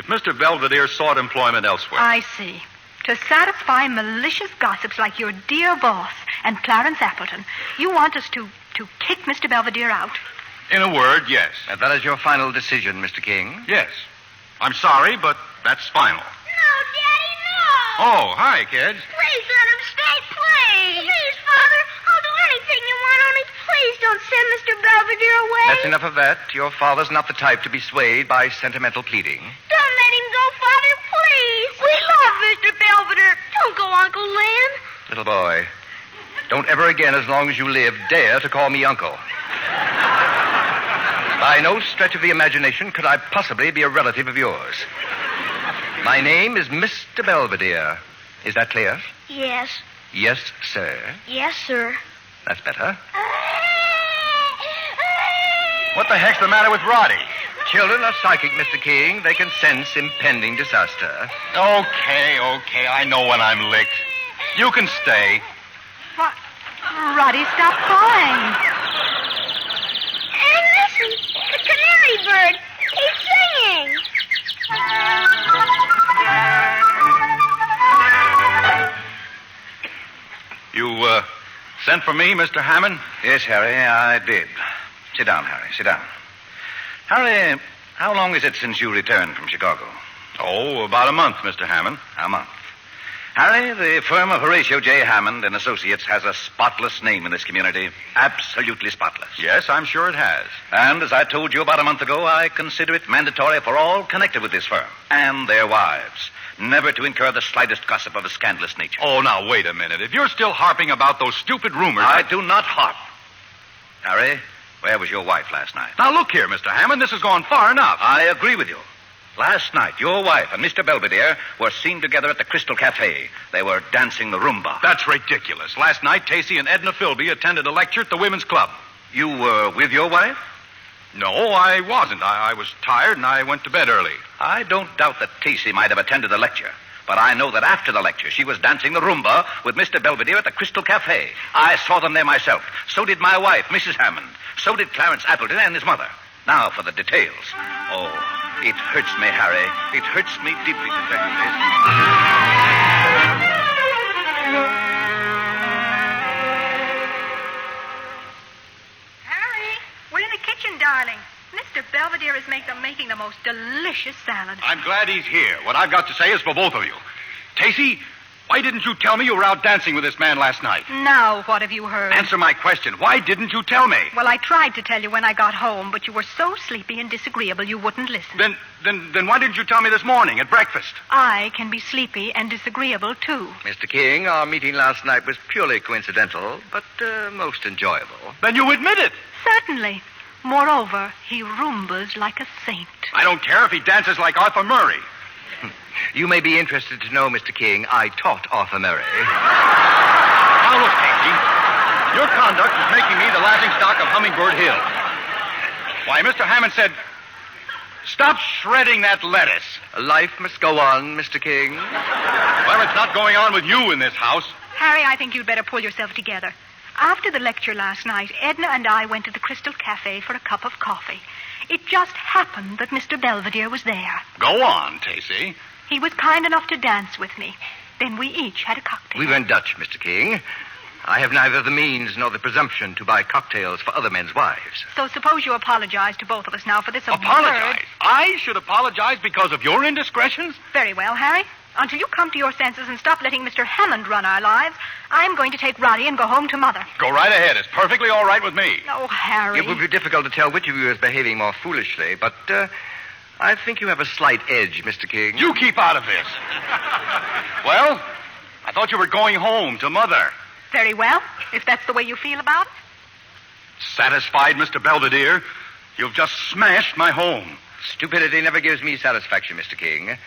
E: Mr. Belvedere sought employment elsewhere.
F: I see. To satisfy malicious gossips like your dear boss and Clarence Appleton, you want us to kick Mr. Belvedere out.
E: In a word, yes.
G: And that is your final decision, Mr. King?
E: Yes. I'm sorry, but that's final.
C: No, Daddy, no.
E: Oh, hi, kids.
C: Please let him stay, please. Please, Father. I'll do anything you want, only please don't send Mr. Belvedere away.
G: That's enough of that. Your father's not the type to be swayed by sentimental pleading.
C: Don't let him go, Father, please. We love Mr. Belvedere. Don't go, Uncle Lynn.
G: Little boy, don't ever again, as long as you live, dare to call me uncle. By no stretch of the imagination could I possibly be a relative of yours. My name is Mr. Belvedere. Is that clear?
C: Yes.
G: Yes, sir.
C: Yes, sir.
G: That's better.
E: What the heck's the matter with Roddy?
G: Children are psychic, Mr. King. They can sense impending disaster.
E: Okay. I know when I'm licked. You can stay.
F: What? Roddy, stop crying.
C: And listen, the canary bird. He's singing.
E: You, sent for me, Mr. Hammond?
I: Yes, Harry, I did. Sit down, Harry, sit down. Harry, how long is it since you returned from Chicago?
E: Oh, about a month, Mr. Hammond.
I: A month. Harry, the firm of Horatio J. Hammond and Associates has a spotless name in this community. Absolutely spotless.
E: Yes, I'm sure it has.
I: And as I told you about a month ago, I consider it mandatory for all connected with this firm and their wives never to incur the slightest gossip of a scandalous nature.
E: Oh, now, wait a minute. If you're still harping about those stupid rumors...
I: I do not harp. Harry, where was your wife last night?
E: Now, look here, Mr. Hammond. This has gone far enough.
I: I agree with you. Last night, your wife and Mr. Belvedere were seen together at the Crystal Cafe. They were dancing the rumba.
E: That's ridiculous. Last night, Tacey and Edna Philby attended a lecture at the Women's Club.
I: You were with your wife?
E: No, I wasn't. I was tired and I went to bed early.
I: I don't doubt that Tacey might have attended the lecture. But I know that after the lecture, she was dancing the rumba with Mr. Belvedere at the Crystal Cafe. I saw them there myself. So did my wife, Mrs. Hammond. So did Clarence Appleton and his mother. Now for the details. Oh, it hurts me, Harry. It hurts me deeply to tell you this.
F: Harry, we're in the kitchen, darling. Mr. Belvedere is making the most delicious salad.
E: I'm glad he's here. What I've got to say is for both of you. Tacey, why didn't you tell me you were out dancing with this man last night?
F: Now, what have you heard?
E: Answer my question. Why didn't you tell me?
F: Well, I tried to tell you when I got home, but you were so sleepy and disagreeable you wouldn't listen.
E: Then why didn't you tell me this morning at breakfast?
F: I can be sleepy and disagreeable, too.
G: Mr. King, our meeting last night was purely coincidental, but most enjoyable.
E: Then you admit it.
F: Certainly. Moreover, he rumbas like a saint.
E: I don't care if he dances like Arthur Murray.
G: You may be interested to know, Mr. King, I taught Arthur Murray.
E: Now look, Casey. Your conduct is making me the laughingstock of Hummingbird Hill. Why, Mr. Hammond said, stop shredding that lettuce.
G: Life must go on, Mr. King.
E: Well, it's not going on with you in this house.
F: Harry, I think you'd better pull yourself together. After the lecture last night, Edna and I went to the Crystal Cafe for a cup of coffee. It just happened that Mr. Belvedere was there.
E: Go on, Tacey.
F: He was kind enough to dance with me. Then we each had a cocktail.
G: We weren't Dutch, Mr. King. I have neither the means nor the presumption to buy cocktails for other men's wives.
F: So suppose you apologize to both of us now for this absurd...
E: Apologize? I should apologize because of your indiscretions?
F: Very well, Harry. Until you come to your senses and stop letting Mr. Hammond run our lives, I'm going to take Roddy and go home to Mother.
E: Go right ahead. It's perfectly all right with me.
F: Oh, Harry.
G: It would be difficult to tell which of you is behaving more foolishly, but I think you have a slight edge, Mr. King.
E: You keep out of this. Well, I thought you were going home to Mother.
F: Very well, if that's the way you feel about it.
E: Satisfied, Mr. Belvedere? You've just smashed my home.
G: Stupidity never gives me satisfaction, Mr. King.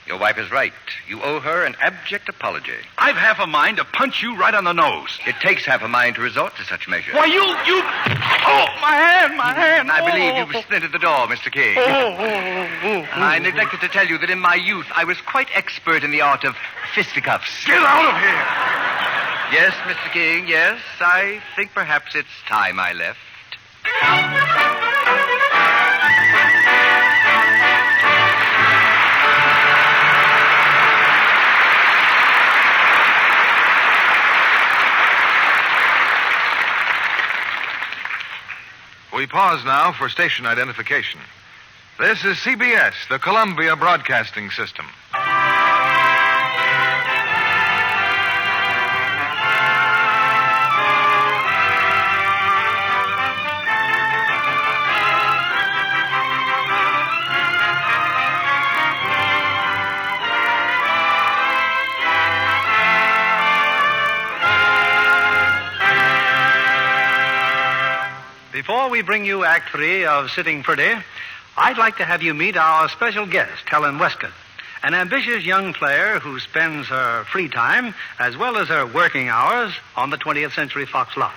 G: Your wife is right. You owe her an abject apology.
E: I've half a mind to punch you right on the nose.
G: It takes half a mind to resort to such measures.
E: Why, you... Oh, my hand.
G: I believe you've splintered the door, Mr. King. I neglected to tell you that in my youth I was quite expert in the art of fisticuffs.
E: Get out of here.
G: Yes, Mr. King, yes. I think perhaps it's time I left.
A: We pause now for station identification. This is CBS, the Columbia Broadcasting System.
B: Before we bring you Act 3 of Sitting Pretty, I'd like to have you meet our special guest, Helen Westcott, an ambitious young player who spends her free time as well as her working hours on the 20th Century Fox lot.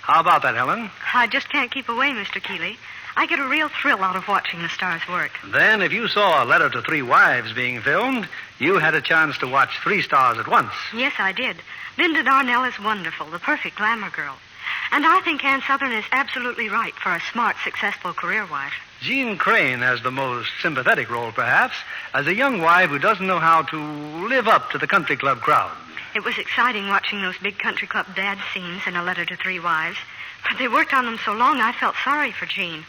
B: How about that, Helen?
K: I just can't keep away, Mr. Keeley. I get a real thrill out of watching the stars work.
B: Then, if you saw A Letter to Three Wives being filmed, you had a chance to watch three stars at once.
K: Yes, I did. Linda Darnell is wonderful, the perfect glamour girl. And I think Ann Sothern is absolutely right for a smart, successful career wife.
B: Jean Crane has the most sympathetic role, perhaps, as a young wife who doesn't know how to live up to the country club crowd.
K: It was exciting watching those big country club dad scenes in A Letter to Three Wives. But they worked on them so long, I felt sorry for Jean.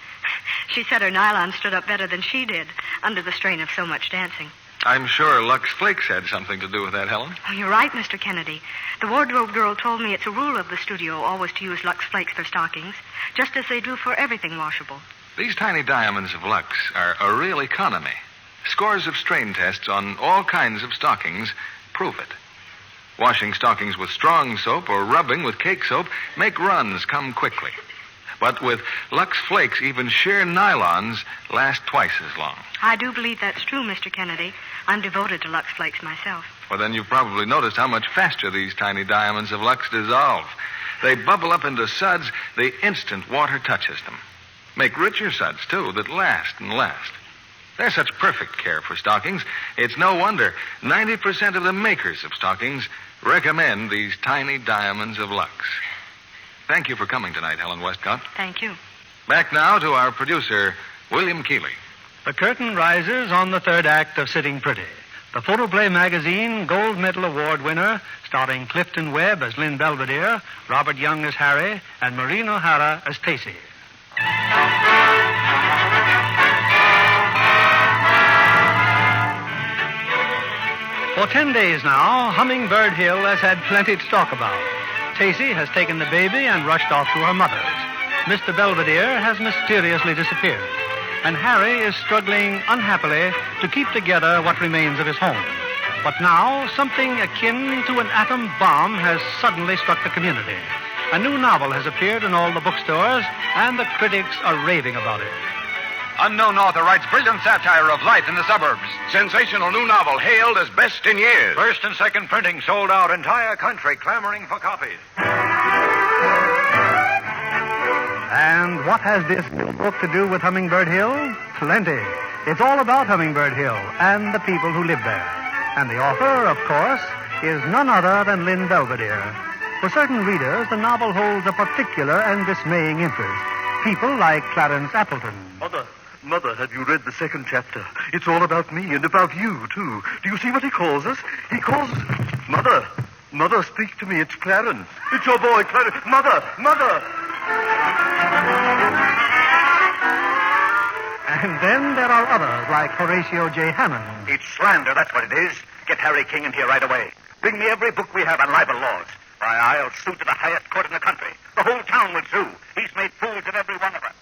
K: She said her nylon stood up better than she did, under the strain of so much dancing.
A: I'm sure Lux Flakes had something to do with that, Helen.
K: Oh, you're right, Mr. Kennedy. The wardrobe girl told me it's a rule of the studio always to use Lux Flakes for stockings, just as they do for everything washable.
A: These tiny diamonds of Lux are a real economy. Scores of strain tests on all kinds of stockings prove it. Washing stockings with strong soap or rubbing with cake soap make runs come quickly. But with Lux Flakes, even sheer nylons last twice as long.
K: I do believe that's true, Mr. Kennedy. I'm devoted to Lux Flakes myself.
A: Well, then you've probably noticed how much faster these tiny diamonds of Lux dissolve. They bubble up into suds the instant water touches them. Make richer suds, too, that last and last. They're such perfect care for stockings, it's no wonder 90% of the makers of stockings recommend these tiny diamonds of Lux. Thank you for coming tonight, Helen Westcott.
K: Thank you.
A: Back now to our producer, William Keeley.
B: The curtain rises on the third act of Sitting Pretty, the Photoplay Magazine Gold Medal Award winner, starring Clifton Webb as Lynn Belvedere, Robert Young as Harry, and Maureen O'Hara as Tacy. For 10 days now, Hummingbird Hill has had plenty to talk about. Tacy has taken the baby and rushed off to her mother's. Mr. Belvedere has mysteriously disappeared. And Harry is struggling unhappily to keep together what remains of his home. But now, something akin to an atom bomb has suddenly struck the community. A new novel has appeared in all the bookstores, and the critics are raving about it.
L: Unknown author writes brilliant satire of life in the suburbs. Sensational new novel hailed as best in years.
M: First and second printing sold out. Entire country clamoring for copies.
B: And what has this book to do with Hummingbird Hill? Plenty. It's all about Hummingbird Hill and the people who live there. And the author, of course, is none other than Lynn Belvedere. For certain readers, the novel holds a particular and dismaying interest. People like Clarence Appleton.
D: Mother, have you read the second chapter? It's all about me and about you, too. Do you see what he calls us? He calls us... Mother, speak to me. It's Clarence. It's your boy, Clarence. Mother!
B: And then there are others like Horatio J. Hammond.
M: It's slander, that's what it is. Get Harry King in here right away. Bring me every book we have on libel laws. Why, I'll sue to the highest court in the country. The whole town will sue. He's made fools of every one of us.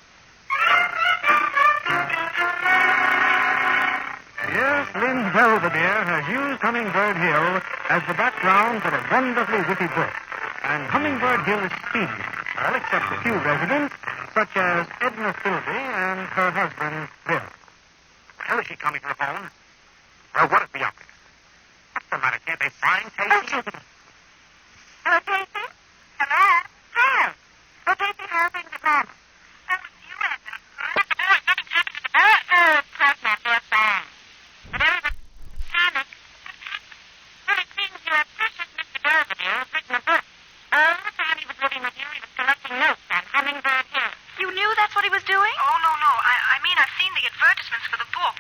B: Yes, Lynn Belvedere has used Hummingbird Hill as the background for a wonderfully witty book. And Hummingbird Hill is speedy, all except a few residents, such as Edna Philby and her husband, Bill.
M: How is she coming to the phone? Well, what is the object? What's the matter? Can't they find Tacy?
C: Hello, Tacy? Hello? Hi. Oh, Tacy, how are things at home? Oh, you Edna. Nothing's happened to the of course not. They're fine. But everyone panic. Well, it seems your precious Mr. Belvedere has written a book. All the time he was living with you, he was collecting notes on Hummingbird Hill.
F: You knew that's what he was doing? Oh, no. I mean, I've seen the advertisements for the book,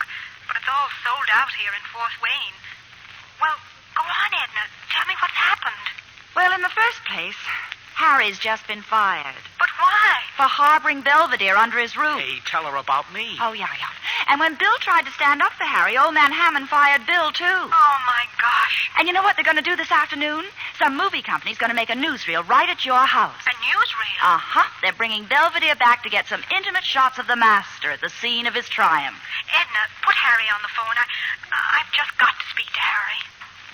F: but it's all sold out here in Fort Wayne. Well, go on, Edna. Tell me what's happened.
J: Well, in the first place, Harry's just been fired.
F: But why?
J: for harboring Belvedere under his roof.
M: Hey, tell her about me.
J: Oh, yeah. And when Bill tried to stand up for Harry, old man Hammond fired Bill, too.
F: Oh, my gosh.
J: And you know what they're going to do this afternoon? Some movie company's going to make a newsreel right at your house.
F: A newsreel?
J: Uh-huh. They're bringing Belvedere back to get some intimate shots of the master at the scene of his triumph.
F: Edna, put Harry on the phone. I've just got to speak to Harry.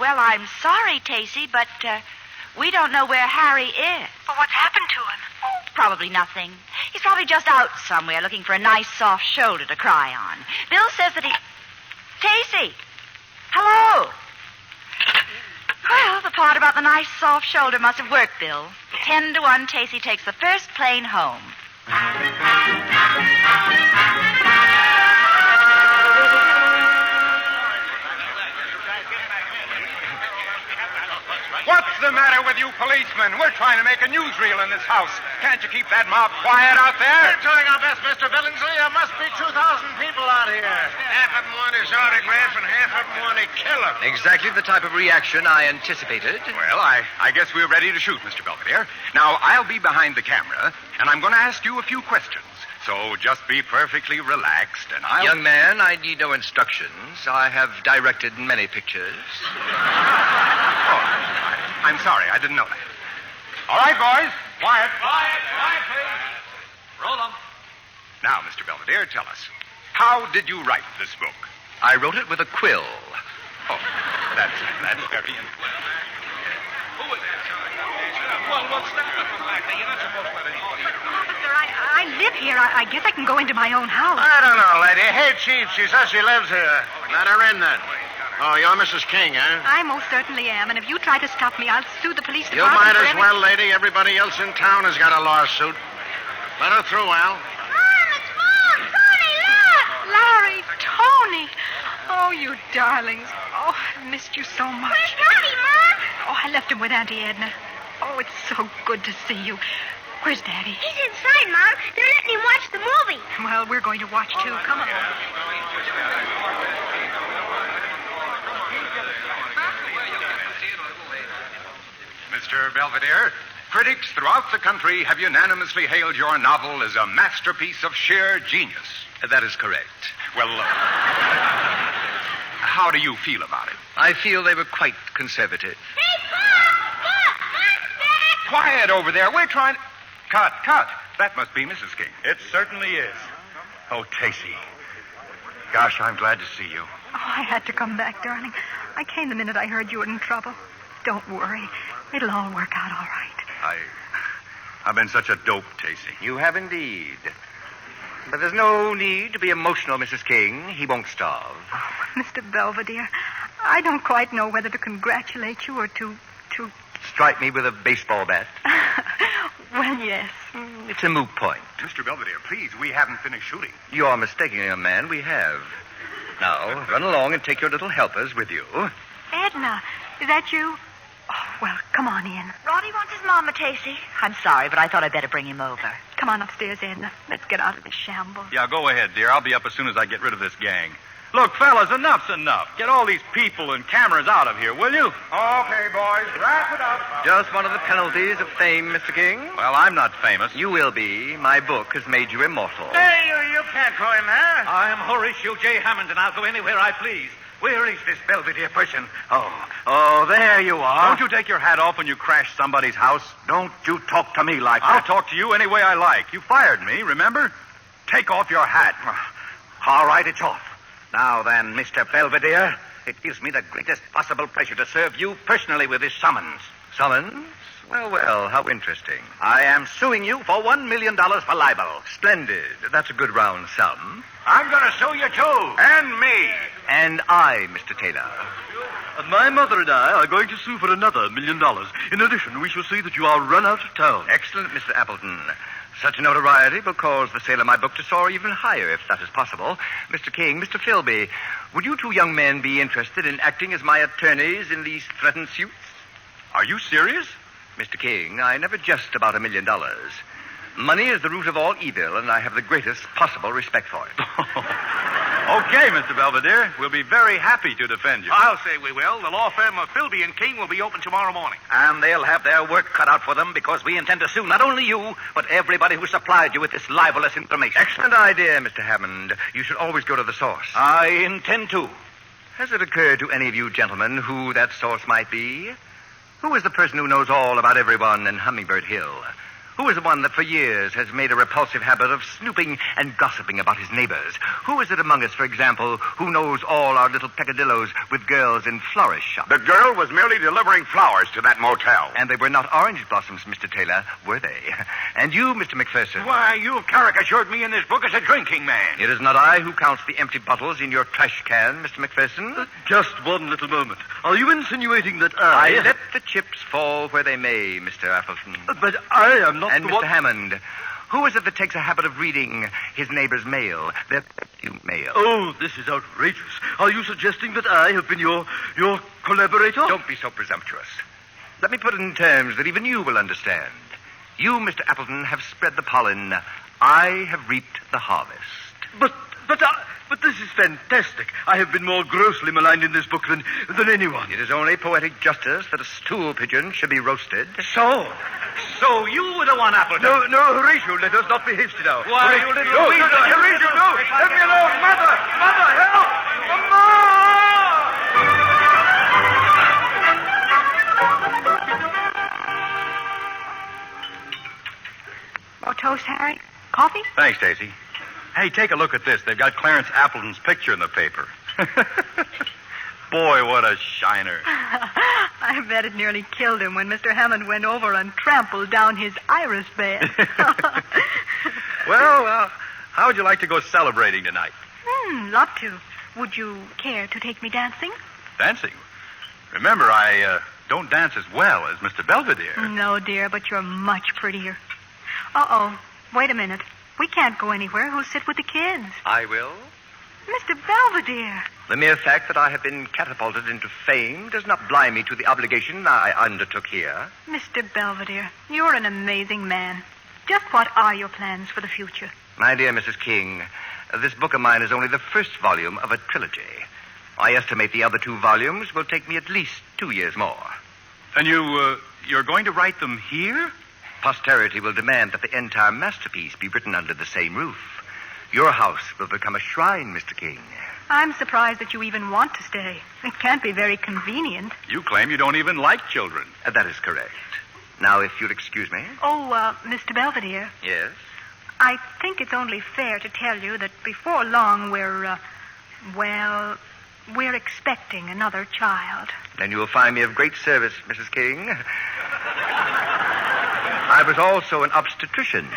J: Well, I'm sorry, Tacy, but we don't know where Harry is.
F: Well, what's happened to him?
J: Oh, probably nothing. He's probably just out somewhere looking for a nice soft shoulder to cry on. Bill says that he... Tacy! Hello! Well, the part about the nice soft shoulder must have worked, Bill. 10-1, Tacy takes the first plane home.
L: What's the matter with you policemen? We're trying to make a newsreel in this house. Can't you keep that mob quiet out there?
M: We're doing our best, Mr. Billingsley. There must be 2,000 people out here. Half of them want his autograph and half of them want to kill him.
G: Exactly the type of reaction I anticipated.
L: Well, I guess we're ready to shoot, Mr. Belvedere. Now, I'll be behind the camera, and I'm going to ask you a few questions. So just be perfectly relaxed, and I'll...
G: Young man, I need no instructions. I have directed many pictures.
L: I'm sorry, I didn't know that. All right, boys. Quiet. Quiet, please. Roll them. Now, Mr. Belvedere, tell us, how did you write this book?
G: I wrote it with a quill.
L: Oh, that's very important. Who is that? Well, what's that? You're not supposed to let anybody...
F: Officer, I live here. I guess I can go into my own house.
M: I don't know, lady. Hey, Chief, she says she lives here. Let her in, then. Oh, you're Mrs. King, huh?
F: I most certainly am, and if you try to stop me, I'll sue the police
M: You
F: department.
M: might as well, lady. Everybody else in town has got a lawsuit. Let her through, Al.
C: Mom, it's Mom! Tony, look!
F: Larry, Tony. Oh, you darlings. Oh, I missed you so much.
C: Where's Daddy, Mom?
F: Oh, I left him with Auntie Edna. Oh, it's so good to see you. Where's Daddy?
C: He's inside, Mom. They're letting him watch the movie.
F: Well, we're going to watch, too. Come on.
L: Mr. Belvedere, critics throughout the country have unanimously hailed your novel as a masterpiece of sheer genius.
G: That is correct.
L: Well, how do you feel about it?
G: I feel they were quite conservative.
C: Hey, Pop!
L: Quiet over there. We're trying... Cut. That must be Mrs. King. It certainly is. Oh, Tacy. Gosh, I'm glad to see you.
F: Oh, I had to come back, darling. I came the minute I heard you were in trouble. Don't worry. It'll all work out all right.
L: I've been such a dope, Tacy.
G: You have indeed. But there's no need to be emotional, Mrs. King. He won't starve.
F: Oh, Mr. Belvedere, I don't quite know whether to congratulate you or to...
G: Strike me with a baseball bat.
F: Well, yes.
G: It's a moot point.
L: Mr. Belvedere, please, we haven't finished shooting.
G: You are mistaken, young man. We have. Now, run along and take your little helpers with you.
F: Edna, is that you? Oh, well, come on in.
J: Roddy wants his mama, Tacy. I'm sorry, but I thought I'd better bring him over.
F: Come on upstairs, Edna. Let's get out of this shambles.
E: Yeah, go ahead, dear. I'll be up as soon as I get rid of this gang. Look, fellas, enough's enough. Get all these people and cameras out of here, will you?
L: Okay, boys, wrap it up.
G: Just one of the penalties of fame, Mr. King.
E: Well, I'm not famous.
G: You will be. My book has made you immortal.
M: Hey, you can't go in there.
N: I am Horatio J. Hammond, and I'll go anywhere I please. Where is this Belvedere person? Oh, there you are.
E: Don't you take your hat off when you crash somebody's house?
N: Don't you talk to me like
E: I'll
N: that.
E: talk to you any way I like. You fired me, remember? Take off your hat.
N: All right, it's off. Now then, Mr. Belvedere, it gives me the greatest possible pleasure to serve you personally with this summons.
G: Summons? Well, how interesting.
N: I am suing you for $1 million for libel.
G: Splendid. That's a good round sum.
N: I'm going to sue you, too. And me.
G: And I, Mr. Taylor.
D: My mother and I are going to sue for another $1 million. In addition, we shall see that you are run out of town.
G: Excellent, Mr. Appleton. Such notoriety will cause the sale of my book to soar even higher, if that is possible. Mr. King, Mr. Philby, would you two young men be interested in acting as my attorneys in these threatened suits?
E: Are you serious?
G: Mr. King, I never jest about $1 million. Money is the root of all evil, and I have the greatest possible respect for it.
E: Okay, Mr. Belvedere. We'll be very happy to defend you.
M: I'll say we will. The law firm of Philby and King will be open tomorrow morning.
N: And they'll have their work cut out for them because we intend to sue not only you, but everybody who supplied you with this libelous information.
G: Excellent idea, Mr. Hammond. You should always go to the source.
N: I intend to.
G: Has it occurred to any of you gentlemen who that source might be? Who is the person who knows all about everyone in Hummingbird Hill? Who is the one that for years has made a repulsive habit of snooping and gossiping about his neighbors? Who is it among us, for example, who knows all our little peccadillos with girls in florist shops?
L: The girl was merely delivering flowers to that motel.
G: And they were not orange blossoms, Mr. Taylor, were they? And you, Mr. McPherson?
M: Why, you've caricatured me in this book as a drinking man.
G: It is not I who counts the empty bottles in your trash can, Mr. McPherson.
D: Just one little moment. Are you insinuating that I...
G: I let the chips fall where they may, Mr. Appleton.
D: But I am not
G: And
D: the
G: Mr.
D: one...
G: Hammond, who is it that takes a habit of reading his neighbor's mail, their mail?
D: Oh, this is outrageous. Are you suggesting that I have been your collaborator?
G: Don't be so presumptuous. Let me put it in terms that even you will understand. You, Mr. Appleton, have spread the pollen. I have reaped the harvest.
D: But this is fantastic. I have been more grossly maligned in this book than anyone.
G: It is only poetic justice that a stool pigeon should be roasted.
M: So you were the one, Appleton.
D: No, Horatio, let us not be hasty now.
M: Why, you little weasel.
D: Horatio, no. Let me alone. Mother, help. Mama!
F: More toast, Harry? Coffee?
E: Thanks, Stacy. Hey, take a look at this. They've got Clarence Appleton's picture in the paper. Boy, what a shiner.
F: I bet it nearly killed him when Mr. Hammond went over and trampled down his iris bed.
E: Well, how would you like to go celebrating tonight?
F: Love to. Would you care to take me dancing?
E: Dancing? Remember, I don't dance as well as Mr. Belvedere.
F: No, dear, but you're much prettier. Uh-oh. Wait a minute. We can't go anywhere. Who'll sit with the kids?
G: I will.
F: Mr. Belvedere.
G: The mere fact that I have been catapulted into fame does not blind me to the obligation I undertook here.
F: Mr. Belvedere, you're an amazing man. Just what are your plans for the future?
G: My dear Mrs. King, this book of mine is only the first volume of a trilogy. I estimate the other 2 volumes will take me at least 2 years more.
E: And you're going to write them here?
G: Posterity will demand that the entire masterpiece be written under the same roof. Your house will become a shrine, Mr. King.
F: I'm surprised that you even want to stay. It can't be very convenient.
E: You claim you don't even like children.
G: That is correct. Now, if you'll excuse me.
F: Oh, Mr. Belvedere.
G: Yes?
F: I think it's only fair to tell you that before long we're expecting another child.
G: Then you will find me of great service, Mrs. King. I was also an obstetrician.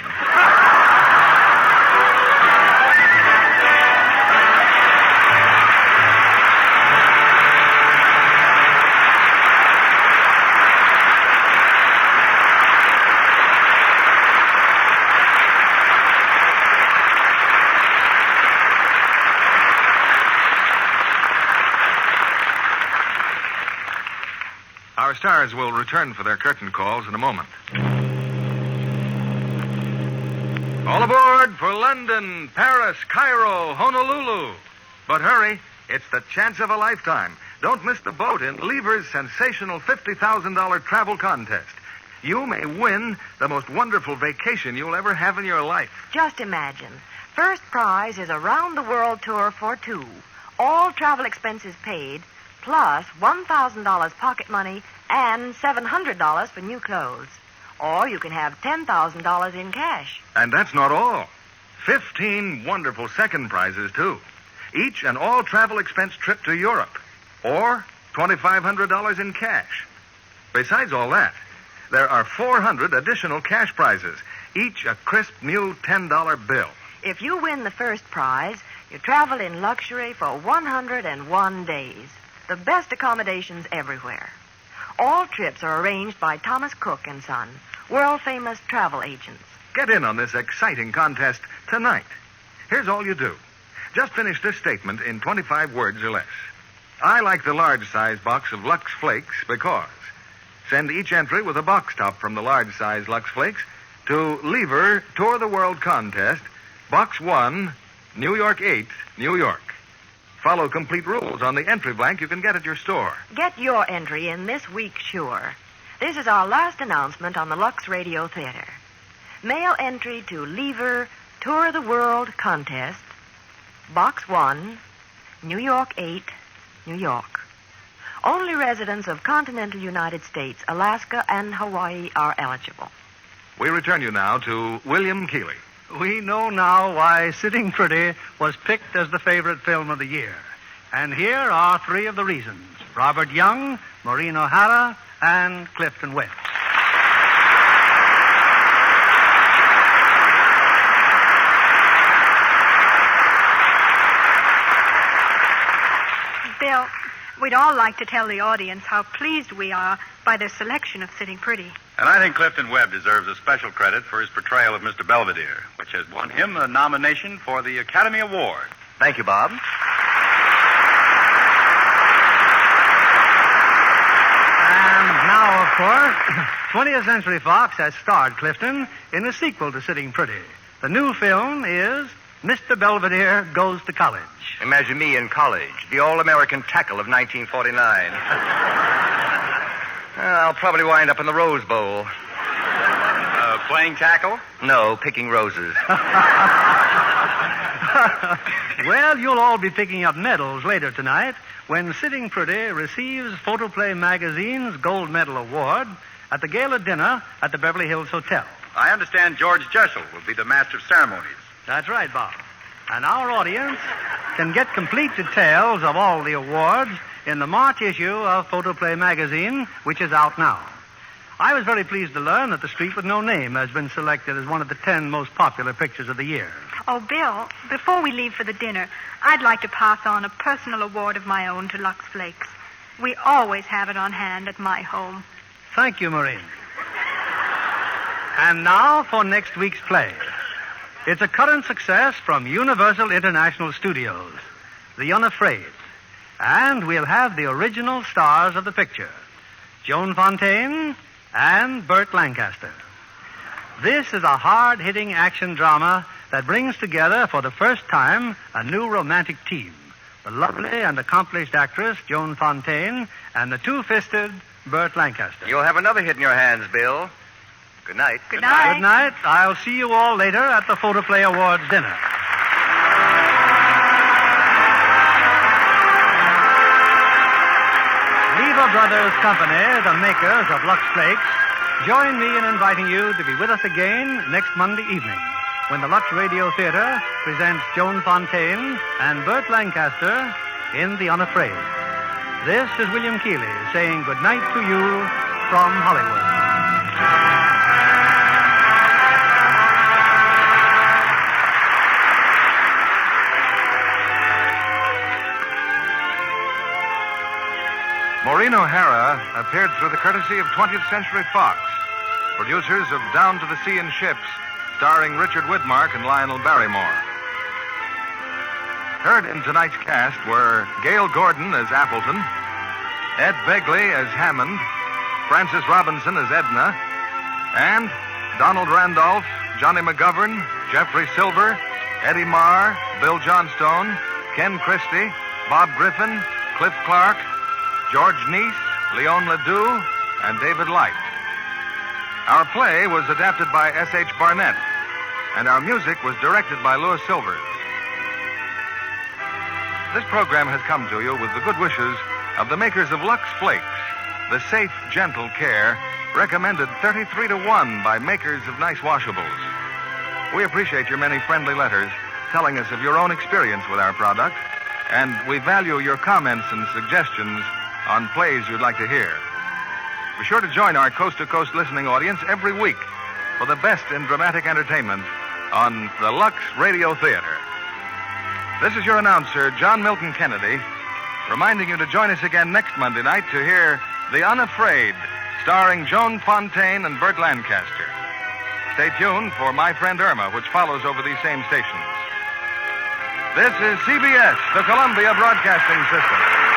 A: Our stars will return for their curtain calls in a moment. All aboard for London, Paris, Cairo, Honolulu. But hurry, it's the chance of a lifetime. Don't miss the boat in Lever's sensational $50,000 travel contest. You may win the most wonderful vacation you'll ever have in your life.
H: Just imagine. First prize is a round-the-world tour for 2. All travel expenses paid, plus $1,000 pocket money and $700 for new clothes. Or you can have $10,000 in cash.
A: And that's not all. 15 wonderful second prizes, too. Each an all-travel expense trip to Europe. Or $2,500 in cash. Besides all that, there are 400 additional cash prizes, each a crisp new $10 bill.
H: If you win the first prize, you travel in luxury for 101 days. The best accommodations everywhere. All trips are arranged by Thomas Cook & Son, world-famous travel agents.
A: Get in on this exciting contest tonight. Here's all you do. Just finish this statement in 25 words or less. I like the large-size box of Lux Flakes because. Send each entry with a box top from the large-size Lux Flakes to Lever Tour the World Contest, Box 1, New York 8, New York. Follow complete rules on the entry blank you can get at your store.
H: Get your entry in this week, sure. This is our last announcement on the Lux Radio Theater. Mail entry to Lever Tour of the World Contest, Box 1, New York 8, New York. Only residents of continental United States, Alaska, and Hawaii are eligible.
A: We return you now to William Keighley.
B: We know now why Sitting Pretty was picked as the favorite film of the year. And here are three of the reasons. Robert Young, Maureen O'Hara, and Clifton Webb.
F: Bill, we'd all like to tell the audience how pleased we are by their selection of Sitting Pretty.
E: And I think Clifton Webb deserves a special credit for his portrayal of Mr. Belvedere, which has won him a nomination for the Academy Award.
G: Thank you, Bob.
B: And now, of course, 20th Century Fox has starred Clifton in a sequel to Sitting Pretty. The new film is Mr. Belvedere Goes to College.
G: Imagine me in college, the all-American tackle of 1949. I'll probably wind up in the Rose Bowl.
E: Playing tackle?
G: No, picking roses.
B: Well, you'll all be picking up medals later tonight when Sitting Pretty receives Photoplay Magazine's Gold Medal Award at the gala dinner at the Beverly Hills Hotel.
E: I understand George Jessel will be the master of ceremonies.
B: That's right, Bob. And our audience can get complete details of all the awards in the March issue of Photoplay Magazine, which is out now. I was very pleased to learn that The Street with No Name has been selected as one of the 10 most popular pictures of the year.
F: Oh, Bill, before we leave for the dinner, I'd like to pass on a personal award of my own to Lux Flakes. We always have it on hand at my home.
B: Thank you, Maureen. And now for next week's play. It's a current success from Universal International Studios, The Unafraid. And we'll have the original stars of the picture, Joan Fontaine and Burt Lancaster. This is a hard-hitting action drama that brings together for the first time a new romantic team, the lovely and accomplished actress Joan Fontaine and the two-fisted Burt Lancaster.
G: You'll have another hit in your hands, Bill. Good night.
F: Good night.
B: Good night. I'll see you all later at the Photoplay Awards dinner. Lever Brothers Company, the makers of Lux Flakes, join me in inviting you to be with us again next Monday evening when the Lux Radio Theater presents Joan Fontaine and Burt Lancaster in The Unafraid. This is William Keighley saying good night to you from Hollywood.
A: Maureen O'Hara appeared through the courtesy of 20th Century Fox, producers of Down to the Sea in Ships, starring Richard Widmark and Lionel Barrymore. Heard in tonight's cast were Gail Gordon as Appleton, Ed Begley as Hammond, Frances Robinson as Edna, and Donald Randolph, Johnny McGovern, Jeffrey Silver, Eddie Marr, Bill Johnstone, Ken Christie, Bob Griffin, Cliff Clark, George Neese, Leon Ledoux, and David Light. Our play was adapted by S.H. Barnett, and our music was directed by Louis Silvers. This program has come to you with the good wishes of the makers of Lux Flakes, the safe, gentle care recommended 33 to 1 by makers of nice washables. We appreciate your many friendly letters telling us of your own experience with our product, and we value your comments and suggestions on plays you'd like to hear. Be sure to join our coast-to-coast listening audience every week for the best in dramatic entertainment on the Lux Radio Theater. This is your announcer, John Milton Kennedy, reminding you to join us again next Monday night to hear The Unafraid, starring Joan Fontaine and Burt Lancaster. Stay tuned for My Friend Irma, which follows over these same stations. This is CBS, the Columbia Broadcasting System.